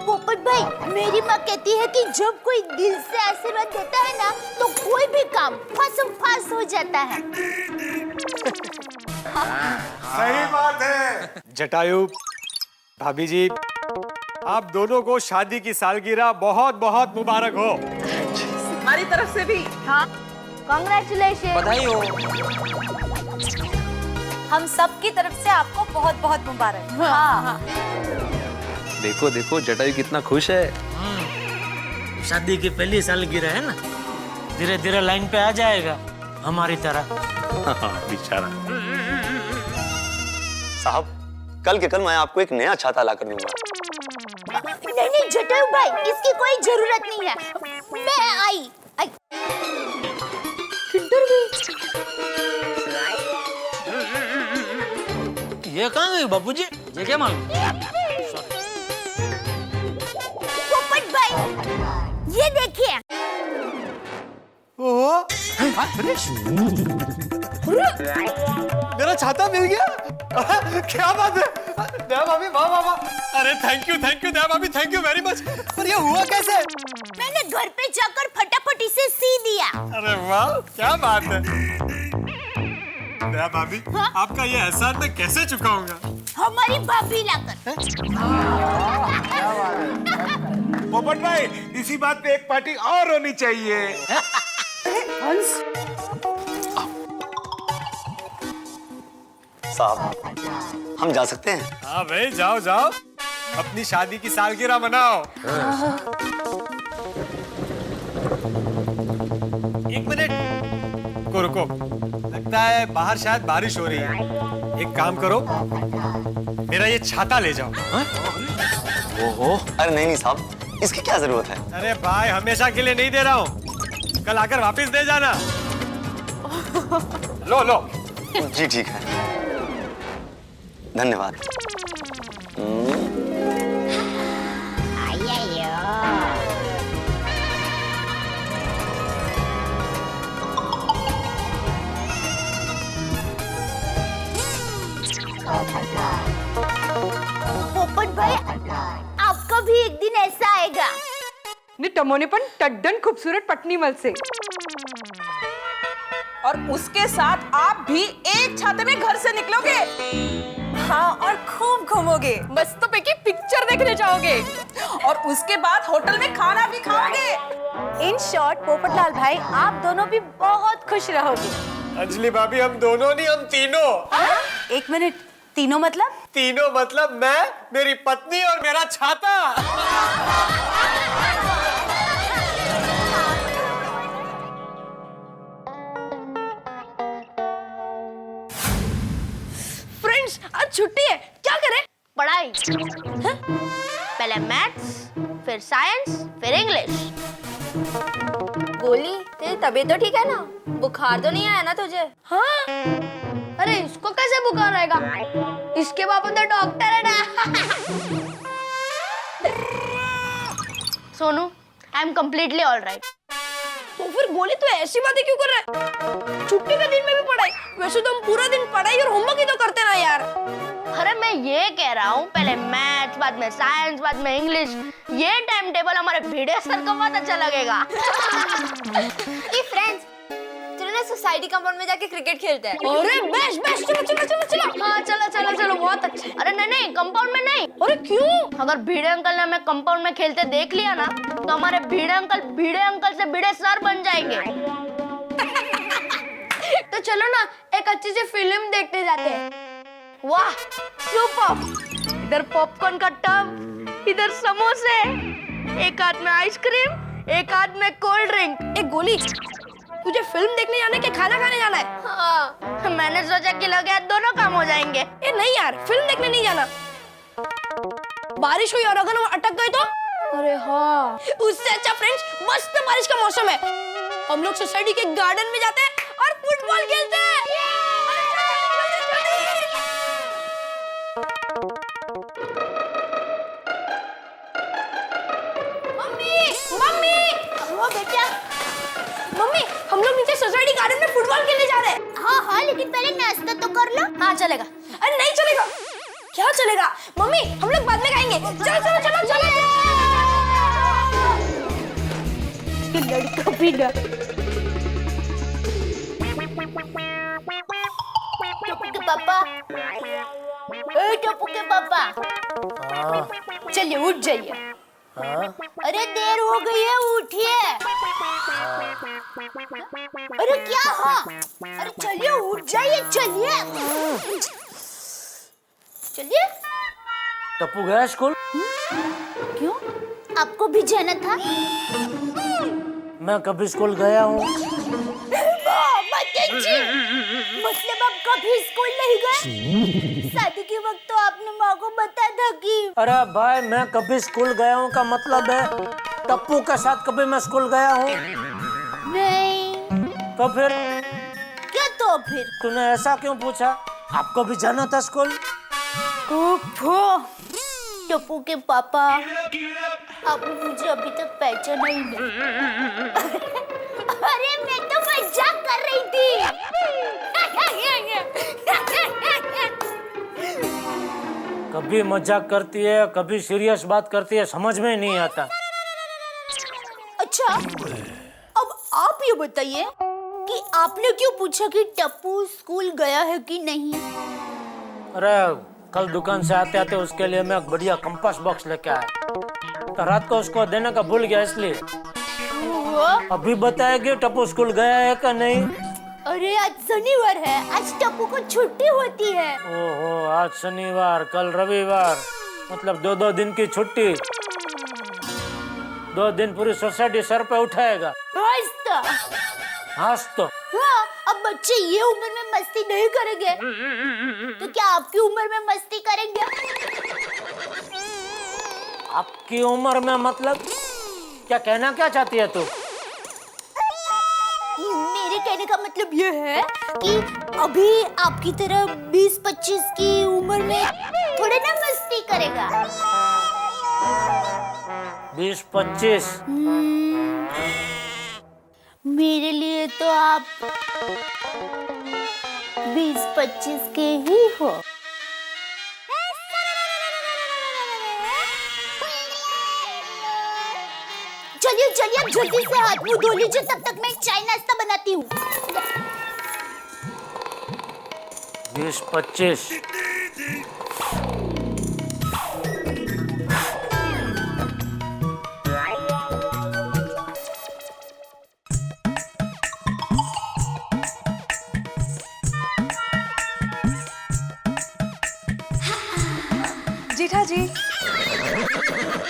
पोपट भाई, मेरी माँ कहती है कि जब कोई दिल से आशीर्वाद देता है ना, तो कोई भी काम फसम फास हो जाता है। सही बात है। जटायु, भाभी जी, आप दोनों को शादी की सालगिरह बहुत बहुत मुबारक हो। हमारी तरफ से भी। हाँ, कांग्रेचुलेशन। बधाई हो। हम सब की तरफ से आपको बहुत बहुत मुबारक। हाँ। देखो देखो, जटायु कितना खुश है। शादी की पहली सालगिरह है ना, धीरे धीरे लाइन पे आ जाएगा हमारी तरह। बेचारा। साहब, कल के कल मैं आपको एक नया छाता ला कर दूंगा। नहीं नहीं जटायु भाई, इसकी कोई जरूरत नहीं है। मैं आई। किधर गई? ये कहाँ गई बाबूजी? ये क्या मालूम? पोपट भाई, ये देखिए। ओह, मेरा छाता मिल गया। क्या बात है दया भाभी, वाह वाह वाह। अरे थैंक यू दया भाभी, थैंक यू वेरी मच। पर ये हुआ कैसे? मैंने घर पे जाकर फटाफट इसे सी दिया। अरे वाह, क्या बात है दया भाभी। हाँ? आपका ये एहसान मैं कैसे चुकाऊंगा? हमारी भाभी लाकर। पोपट भाई, इसी बात पे एक पार्टी और होनी चाहिए। हंस, साहब, हम जा सकते हैं? हाँ भाई, जाओ जाओ, अपनी शादी की सालगिरह मनाओ। एक मिनट, रुको, लगता है बाहर शायद बारिश हो रही है। एक काम करो, मेरा ये छाता ले जाओ। ओहो, अरे नहीं साहब, इसकी क्या जरूरत है? अरे भाई, हमेशा के लिए नहीं दे रहा हूँ, कल आकर वापस दे जाना। लो लो। जी ठीक है, धन्यवाद। पोपट भाई, आपका भी एक दिन ऐसा आएगा। ने टमोने पण टड्डन खूबसूरत पटनी मल से। और उसके साथ आप भी एक छाते में घर से निकलोगे। हाँ, और खूब घूमोगे, मस्त पैकी पिक्चर देखने जाओगे और उसके बाद होटल में खाना भी खाओगे। इन शॉर्ट पोपटलाल भाई, आप दोनों भी बहुत खुश रहोगे। अंजलि भाभी, हम दोनों नहीं, हम तीनों। एक मिनट, तीनों मतलब? तीनों मतलब मैं, मेरी पत्नी और मेरा छाता। फ्रेंड्स, आज छुट्टी है, क्या करें? पढ़ाई। पहले मैथ्स, फिर साइंस, फिर इंग्लिश। गोली, तेरी तबीयत तो ठीक है ना? बुखार तो नहीं आया ना तुझे? हाँ। अरे इसको कैसे बुखार आएगा? इसके पापा तो डॉक्टर है ना। Sonu, I am completely all right. तो फिर गोली तो ऐसी बातें क्यों कर रहा है? छुट्टी के दिन में भी पढ़ाई? वैसे तो हम पूरा दिन पढ़ाई और होमवर्क ही तो करते ना यार। अरे मैं ये कह रहा हूँ, पहले मैथ्स, बाद में साइंस, बाद में इंग्लिश। ये टाइम टेबल हमारे भिड़े सर को बहुत अच्छा लगेगा। ये फ्रेंड्स, चलो ना सोसाइटी कंपाउंड में जाके क्रिकेट खेलते हैं। अरे बेस्ट बेस्ट, चलो चलो चलो चलो। हाँ चलो चलो चलो, बहुत अच्छा। अरे नहीं नहीं, कंपाउंड में नहीं। अरे क्यों? अगर भिड़े अंकल ने हमें कंपाउंड में खेलते देख लिया ना, तो हमारे भिड़े अंकल से भिड़े सर बन जाएंगे। तो चलो ना एक अच्छी सी फिल्म देखने जाते हैं। वाह सुपर। इधर पॉपकॉर्न का टब, इधर समोसे, एक हाथ में आइसक्रीम, एक हाथ में कोल्ड ड्रिंक। एक गोली, तुझे फिल्म देखने जाने के खाना खाने जाना है? हाँ, मैंने सोचा कि लगे हाथ दोनों काम हो जाएंगे। ए नहीं यार, फिल्म देखने नहीं जाना। बारिश हुई और अगर हम अटक गए तो? अरे हाँ, उससे अच्छा फ्रेंड्स, मस्त बारिश का मौसम है, हम लोग सोसाइटी के गार्डन में जाते हैं और फुटबॉल खेलते हैं। मम्मी, हम लोग नीचे सोसाइटी गार्डन में फुटबॉल खेलने जा रहे हैं। हाँ हाँ, लेकिन पहले नाश्ता तो कर लो। हाँ चलेगा। अरे नहीं चलेगा। क्या चलेगा? मम्मी, हम लोग बाद में खाएंगे। चलो चलो चलो चलो। ये लड़का भी ना। टप्पू के पापा, ए टप्पू के पापा, चलिए उठ जाइए। अरे देर हो गई है, उठिए। अरे क्या हुआ? अरे चलिए उठ जाइए, चलिए चलिए। टप्पू गया स्कूल? क्यों? आपको भी जाना था? मैं कभी स्कूल गया हूँ? मतलब आप कभी स्कूल नहीं गए? शादी के वक्त तो आपने माँ को बताया था कि। अरे भाई, मैं कभी स्कूल गया हूँ का मतलब है टप्पू के साथ कभी मैं स्कूल गया हूँ? नहीं। तो फिर? क्या तो फिर? तूने ऐसा क्यों पूछा? आपको भी जाना था स्कूल? टप्पू के पापा, आपने मुझे अभी तक पहचाना ही नहीं। अरे मैं तो मजाक कर रही थी। कभी मजाक करती है, कभी सीरियस बात करती है, समझ में नहीं आता। अच्छा, अब आप ये बताइए कि आपने क्यों पूछा कि टप्पू स्कूल गया है कि नहीं? अरे कल दुकान से आते आते उसके लिए मैं एक बढ़िया कंपास बॉक्स लेके आया, तो रात को उसको देने का भूल गया, इसलिए अभी बताएगी टप्पू स्कूल गया है का नहीं? अरे आज शनिवार है, आज टप्पू को छुट्टी होती है। ओहो, आज शनिवार, कल रविवार, मतलब 2-2 दिन की छुट्टी। 2 दिन पूरी सोसाइटी सर पे उठाएगा। हाँ तो हाँ, अब बच्चे ये उम्र में मस्ती नहीं करेंगे तो क्या आपकी उम्र में मस्ती करेंगे? आपकी उम्र में मतलब क्या कहना क्या चाहती है तू? मेरे कहने का मतलब ये है कि अभी आपकी तरह 20-25 की उम्र में थोड़े ना मस्ती करेगा। 20-25? मेरे लिए तो आप 20-25 के ही हो। चलिए चलिए, जल्दी से हाथ मुंह धो लीजिए, तब तक मैं चाय नाश्ता बनाती हूँ। 20-25। जेठा जी।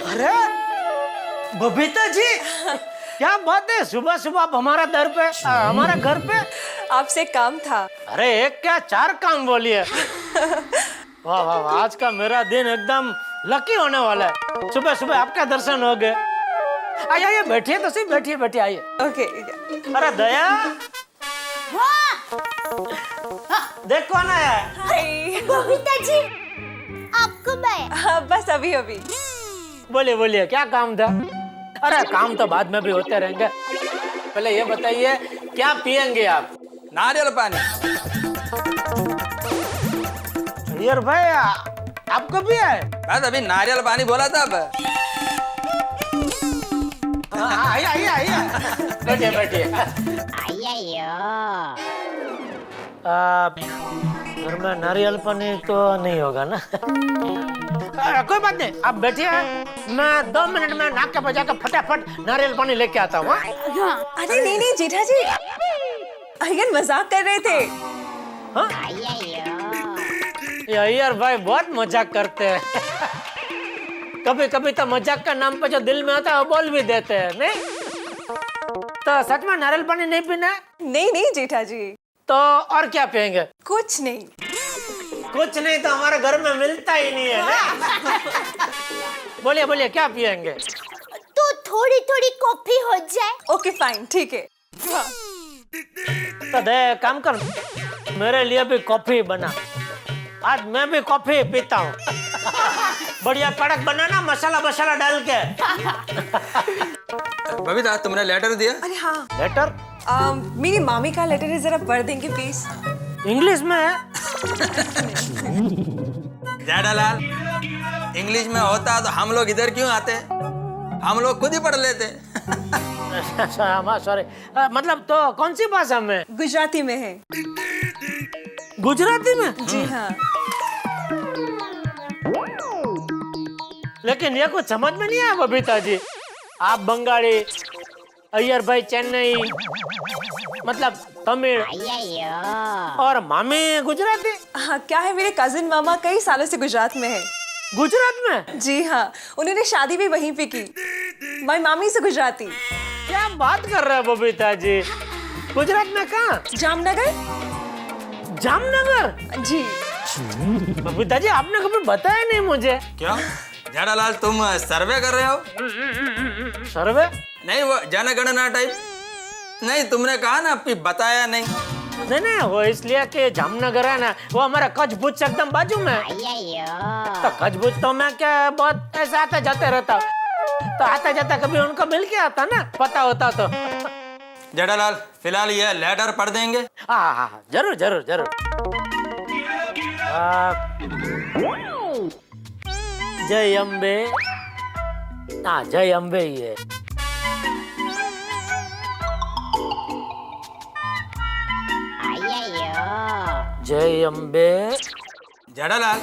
अरे बबीता जी, क्या बात है, सुबह सुबह आप हमारा दर पे, हमारा घर पे। आपसे काम था। अरे एक क्या 4 काम बोलिए। वाह वाह वाह, आज का मेरा दिन एकदम लकी होने वाला है। सुबह सुबह आपका दर्शन हो गए। आइए आइए, बैठिए तो सही, बैठिए बैठिए, आइए। ओके। अरे दया, देख कौन आया है। हाय बबीता जी, आपको मैं। हाँ, बस अभी अभी। बोलिए बोलिए, क्या काम था। अरे काम तो बाद में भी होते रहेंगे, पहले ये बताइए क्या पियेंगे आप। नारियल पानी। यार भाई, आपको भी है। बस अभी नारियल पानी बोला था। अब आइए आइए आइए, बैठिए बैठिए। घर में नारियल पानी तो नहीं होगा ना। कोई बात नहीं, आप बैठिए, मैं 2 मिनट में नाक के बजा कर फटाफट नारियल पानी लेके आता हूँ। अरे नहीं नहीं जेठा जी, अय्यर मजाक कर रहे थे। यार भाई बहुत मजाक करते हैं। कभी कभी तो मजाक का नाम पे जो दिल में होता है वो बोल भी देते हैं, नहीं? तो सच में नारियल पानी नहीं पीना? नहीं नहीं जेठा जी। तो और क्या पियेंगे? कुछ नहीं। कुछ नहीं तो हमारे घर में मिलता ही नहीं है ना। बोलिए बोलिए, क्या पियेंगे? तो थोड़ी थोड़ी कॉफी हो जाए। ओके फाइन, ठीक है। तो दे काम कर, मेरे लिए भी कॉफी बना। आज मैं भी कॉफी पीता हूँ। बढ़िया कड़क बनाना, मसाला मसाला डाल के। बबीता, तुमने लेटर दिया? अरे हाँ। लेटर? मेरी मामी का लेटर है, जरा पढ़ देंगे प्लीज। इंग्लिश में है? जेठालाल, इंग्लिश में होता तो हम लोग इधर क्यों आते? हम लोग खुद ही पढ़ लेते। सॉरी, मतलब तो कौन सी भाषा में? गुजराती में है। गुजराती में? जी हाँ। लेकिन ये कुछ समझ में नहीं आया बबीता जी। आप बंगाली, अय्यर भाई चेन्नई, मतलब तमिल, और मामी गुजराती। हाँ, क्या है, मेरे कजिन मामा कई सालों से गुजरात में है। गुजरात में? जी हाँ, उन्होंने शादी भी वहीं पे की। माई मामी से गुजराती। क्या बात कर रहे हैं बबीता जी? गुजरात में कहाँ? जामनगर। जामनगर? जी। बबीता जी, आपने कभी बताया नहीं मुझे। क्यों जेठालाल, तुम सर्वे कर रहे हो? सर्वे? नहीं, वो जनगणना टाइप। नहीं, तुमने कहा ना कि बताया नहीं। नहीं नहीं, वो इसलिए कि जामनगर है ना, वो हमारा कच्छ भुज से एकदम बाजू में। तो कच्छ भुज तो मैं क्या बहुत ऐसे आते जाते रहता, तो आता जाता कभी उनको मिल के आता ना, पता होता तो। जेठालाल, फिलहाल ये लेटर पढ़ देंगे? हाँ, जरूर जरूर जरूर। जय अम्बे। हाँ, जय अम्बे ही है। जय अम्बे। जेठालाल,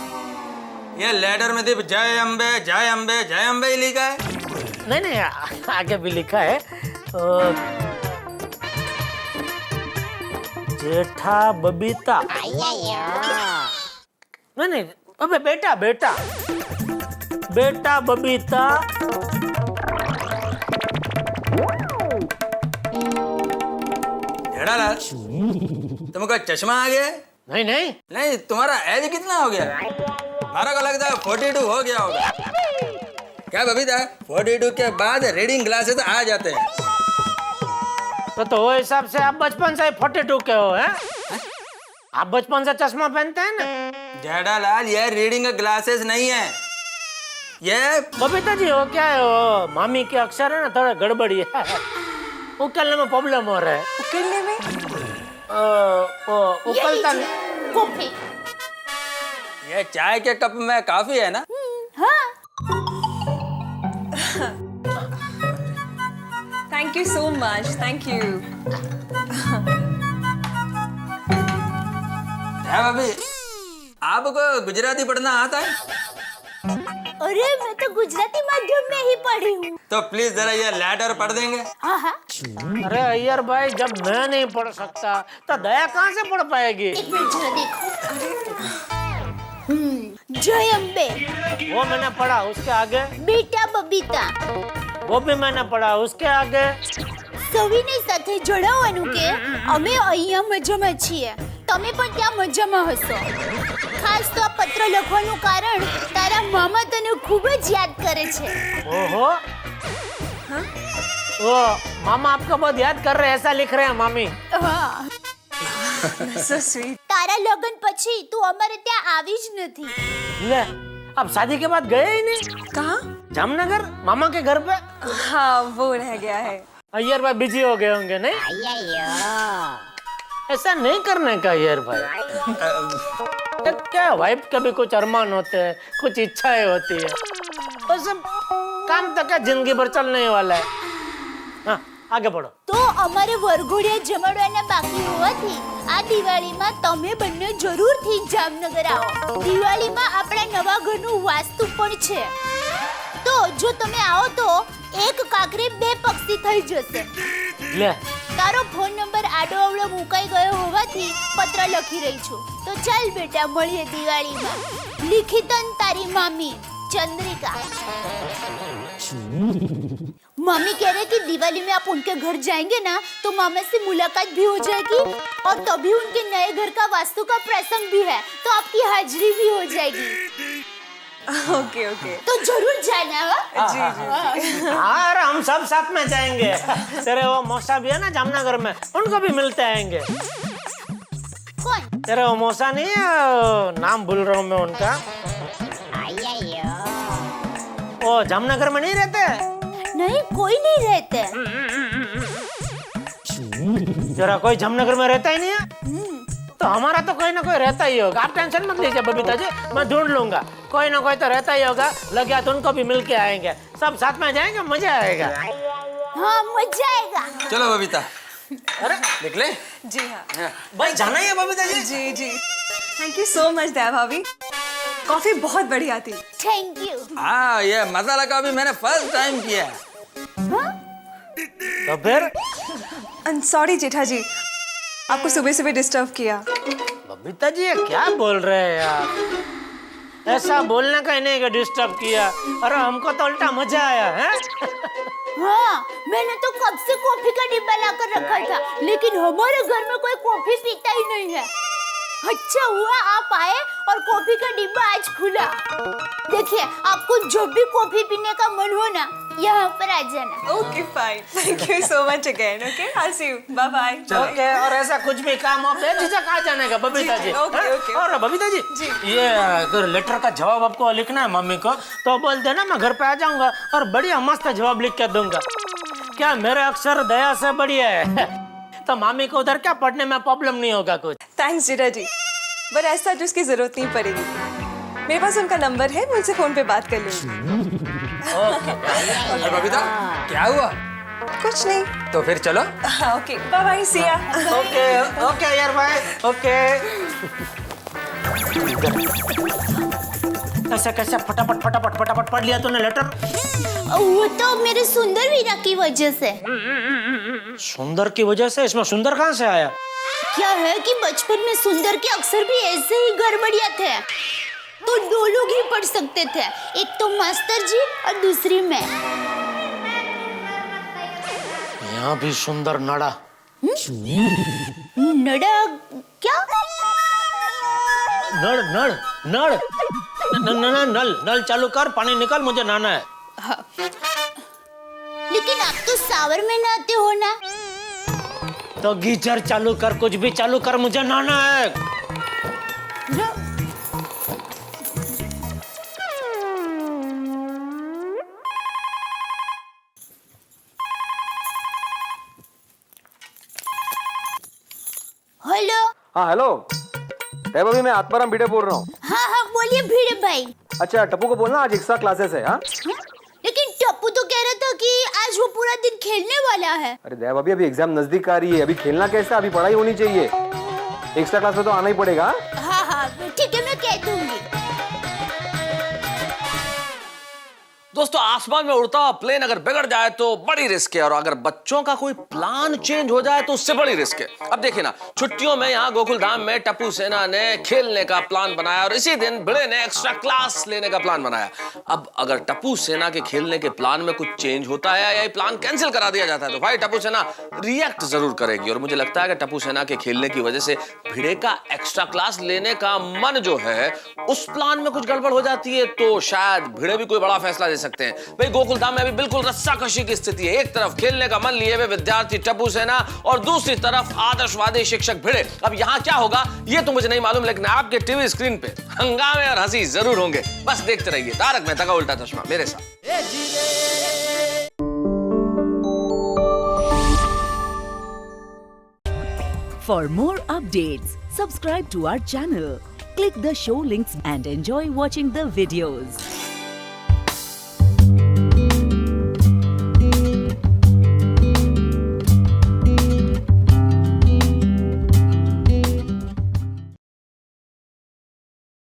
ये लेटर में सिर्फ जय अम्बे जय अम्बे जय अम्बे ही लिखा है। नहीं नहीं, आगे भी लिखा है। जेठा बबीता। नहीं नहीं, अबे बेटा बेटा बेटा बबीता। जेठालाल, तुमको चश्मा आ गया? नहीं नहीं नहीं, तुम्हारा एज कितना हो गया? हमारा को लगता है 42 हो गया होगा। क्या बबीता, 42 के बाद रीडिंग ग्लासेस आ जाते हैं। तो वो हिसाब से आप बचपन से 42 के हो, हैं? आप बचपन से चश्मा पहनते हैं ना? जेठालाल, ये रीडिंग ग्लासेस नहीं है, ये बबीता जी, वो क्या है, वो मामी के अक्षर है ना, थोड़ा गड़बड़ी है, उकलने में प्रॉब्लम हो रहा है। उकलने में? उकलता कॉफी। ये चाय के कप में काफी है ना? हाँ। Thank you so much, thank you. है भाभी, आपको गुजराती पढ़ना आता है? अरे मैं तो गुजराती माध्यम में ही पढ़ी हूँ। तो प्लीज जरा ये लेटर पढ़ देंगे। हाँ हाँ। अरे अय्यर भाई, जब मैं नहीं पढ़ सकता तो दया कहाँ से पढ़ पाएगी? एक मिनट जरा देखो। जय अम्बे वो मैंने पढ़ा, उसके आगे? बेटा बबीता वो भी मैंने पढ़ा, उसके आगे? સવીની સાથે જોડાવાનું કે અમે અહીંયા મજામાં છીએ, તમે પણ ત્યાં મજામાં હશો. ખાસ તો આ પત્ર લખવાનું કારણ તારા મામા તને ખૂબ જ યાદ કરે છે. ओहो, वो मामा आपको बहुत याद कर रहे हैं, ऐसा लिख रहे हैं मामी. હા. So sweet. તારા લગ્ન પછી તું અમારે ત્યાં આવી જ નથી. ले, अब शादी के बाद गए ही नहीं. कहाँ? जामनगर, मामा के घर पे. हाँ, वो रह गया है. अय्यर भाई बिजी हो गए होंगे नहीं? ऐसा नहीं करने का अय्यर भाई. क्या वाइफ के भी कुछ अरमान होते हैं, कुछ इच्छाएं होती है, वो सब काम तक का जिंदगी भर चलने वाला है. हाँ, आगे बढ़ो. તો અમારે વરઘોડિયા જમાડવાના બાકી હોવાથી આ દિવાળીમાં તમે બંને જરૂરથી જામનગર આવો. દિવાળીમાં આપણા નવા ઘરનું વાસ્તુ પણ છે. તો જો તમે આવો તો એક કાકરે બે પક્ષી થઈ જશે. ले, તારો ફોન નંબર આડો અવળો મુકાઈ ગયો હોવાથી પત્ર લખી રહી છું. તો ચાલ બેટા મળીએ દિવાળીમાં. લિખિતન તારી મામી चंद्रिका. मम्मी कह रहे कि दिवाली में आप उनके घर जाएंगे ना तो मामा से मुलाकात भी हो जाएगी और तभी उनके नए घर का वास्तु का प्रसंग भी है तो आपकी हाजिरी भी हो जाएगी. Okay okay. तो जरूर जाना. हाँ, अरे हम सब साथ में जाएंगे. तेरे वो मौसा भी है ना जामनगर में, उनको भी मिलते आएंगे. कौन? तेरे वो मौसा नहीं है, नाम भूल रहा हूँ मैं उनका. वो जामनगर में नहीं रहते? नहीं, कोई नहीं रहते. तेरा कोई जामनगर में रहता ही नहीं है? तो हमारा तो कोई ना कोई रहता ही होगा. आप टेंशन मत लीजिए बबीता जी, मैं ढूंढ लूंगा. कोई ना कोई तो रहता ही होगा. लग गया तो उनको भी मिल के आएंगे, सब साथ में जाएंगे, मजा आएगा. हाँ, मजा आएगा. चलो बबीता. अरे निकले? जी हाँ. भाई जाना ही है बबीता जी? जी जी. थैंक यू सो मच दया भाभी, कॉफी बहुत बढ़िया थी. Thank you. हाँ, ये मसाला कॉफी मैंने फर्स्ट टाइम किया है. तो फिर? सॉरी जेठा जी, आपको सुबह सुबह डिस्टर्ब किया. बबीता जी ये क्या बोल रहे हैं यार? ऐसा बोलने का ही नहीं कि डिस्टर्ब किया. अरे हमको तो उल्टा मजा आया है. हाँ, मैंने तो कब से कॉफी का डिब्बा लाकर रखा था लेकिन हमारे घर में कोई कॉफी पीता ही नहीं है. अच्छा हुआ आप आए और कॉफी का डिब्बा आज खुला. देखिए, आपको जब भी कॉफी पीने का मन हो ना यहाँ पर आ जाना. Okay fine. Thank you so much again. Okay, I see you. Bye bye. Okay, और ऐसा कुछ भी काम हो बेझिझक आ जाने का बबीता जी. Okay okay. और बबीता जी, ये अगर लेटर का जवाब आपको लिखना है मम्मी को तो बोल देना, मैं घर पे आ जाऊंगा और बढ़िया मस्त जवाब लिख के दूंगा. क्या मेरे अक्षर दया से बढ़िया है? तो मामी को उधर क्या पढ़ने में प्रॉब्लम नहीं होगा कुछ. थैंक्स जेठा जी, पर ऐसा जिसकी जरूरत नहीं पड़ेगी. मेरे पास उनका नंबर है, मैं उनसे फोन पे बात कर लूंगी. अरे बबीता, क्या हुआ? कुछ नहीं. तो फिर चलो. Okay, bye bye. सी या. ओके ओके यार भाई. ओके. कैसे कैसे फटाफट फटाफट फटाफट पढ़ लिया तूने लेटर? वो तो मेरे सुंदर वीरा की वजह से. सुंदर की वजह से? इसमें सुंदर कहाँ से आया? क्या है कि बचपन में सुंदर के अक्षर भी ऐसे ही गड़बड़िया थे तो दो लोग ही पढ़ सकते थे, एक तो मास्टर जी और दूसरी मैं. यहाँ भी सुंदर नड़ा. नड़ा क्या? नड़ नड़ नड़ नल नल चालू कर, पानी निकाल, मुझे नहाना है. हाँ. लेकिन आप तो सावर में नहाते हो ना. तो गीजर चालू कर, कुछ भी चालू कर, मुझे नहाना है. हेलो. हाँ हेलो, अभी मैं आत्माराम भिड़े बोल रहा हूँ. हाँ हाँ बोलिए भिड़े भाई. अच्छा, टप्पू को बोलना आज एक्स्ट्रा क्लासेस है. हाँ, लेकिन टप्पू तो कह रहा था कि आज वो पूरा दिन खेलने वाला है. अरे देव, अभी एग्जाम नजदीक आ रही है, अभी खेलना कैसा, अभी पढ़ाई होनी चाहिए. एक्स्ट्रा क्लास में तो आना ही पड़ेगा. हाँ हाँ ठीक है, मैं कह दोस्तों, आसमान में उड़ता हुआ प्लेन अगर बिगड़ जाए तो बड़ी रिस्क है, और अगर बच्चों का कोई प्लान चेंज हो जाए तो उससे बड़ी रिस्क है। अब देखिए ना, छुट्टियों में यहाँ गोकुल धाम में टप्पू सेना ने खेलने का प्लान बनाया और इसी दिन भिड़े ने एक्स्ट्रा क्लास लेने का प्लान बनाया। अब अगर टप्पू सेना के खेलने के प्लान में कुछ चेंज होता है या ये प्लान कैंसिल करा दिया जाता है तो भाई टप्पू सेना रिएक्ट जरूर करेगी, और मुझे लगता है कि टप्पू सेना के खेलने की वजह से भिड़े का एक्स्ट्रा क्लास लेने का मन जो है उस प्लान में कुछ गड़बड़ हो जाती है तो शायद भिड़े भी कोई बड़ा फैसला ले सकते हैं। भाई गोकुल धाम में अभी बिल्कुल रस्साकशी की स्थिति है। एक तरफ खेलने का मन लिए हुए विद्यार्थी टप्पू सेना और दूसरी तरफ आदर्शवादी शिक्षक भिड़े। अब यहाँ क्या होगा ये तो मुझे नहीं मालूम, लेकिन आपके टीवी स्क्रीन पे हंगामे और हंसी जरूर होंगे। बस देखते रहिए तारक मेहता का उल्टा चश्मा मेरे साथ। For more updates, subscribe to our channel, click the show links and enjoy watching the videos.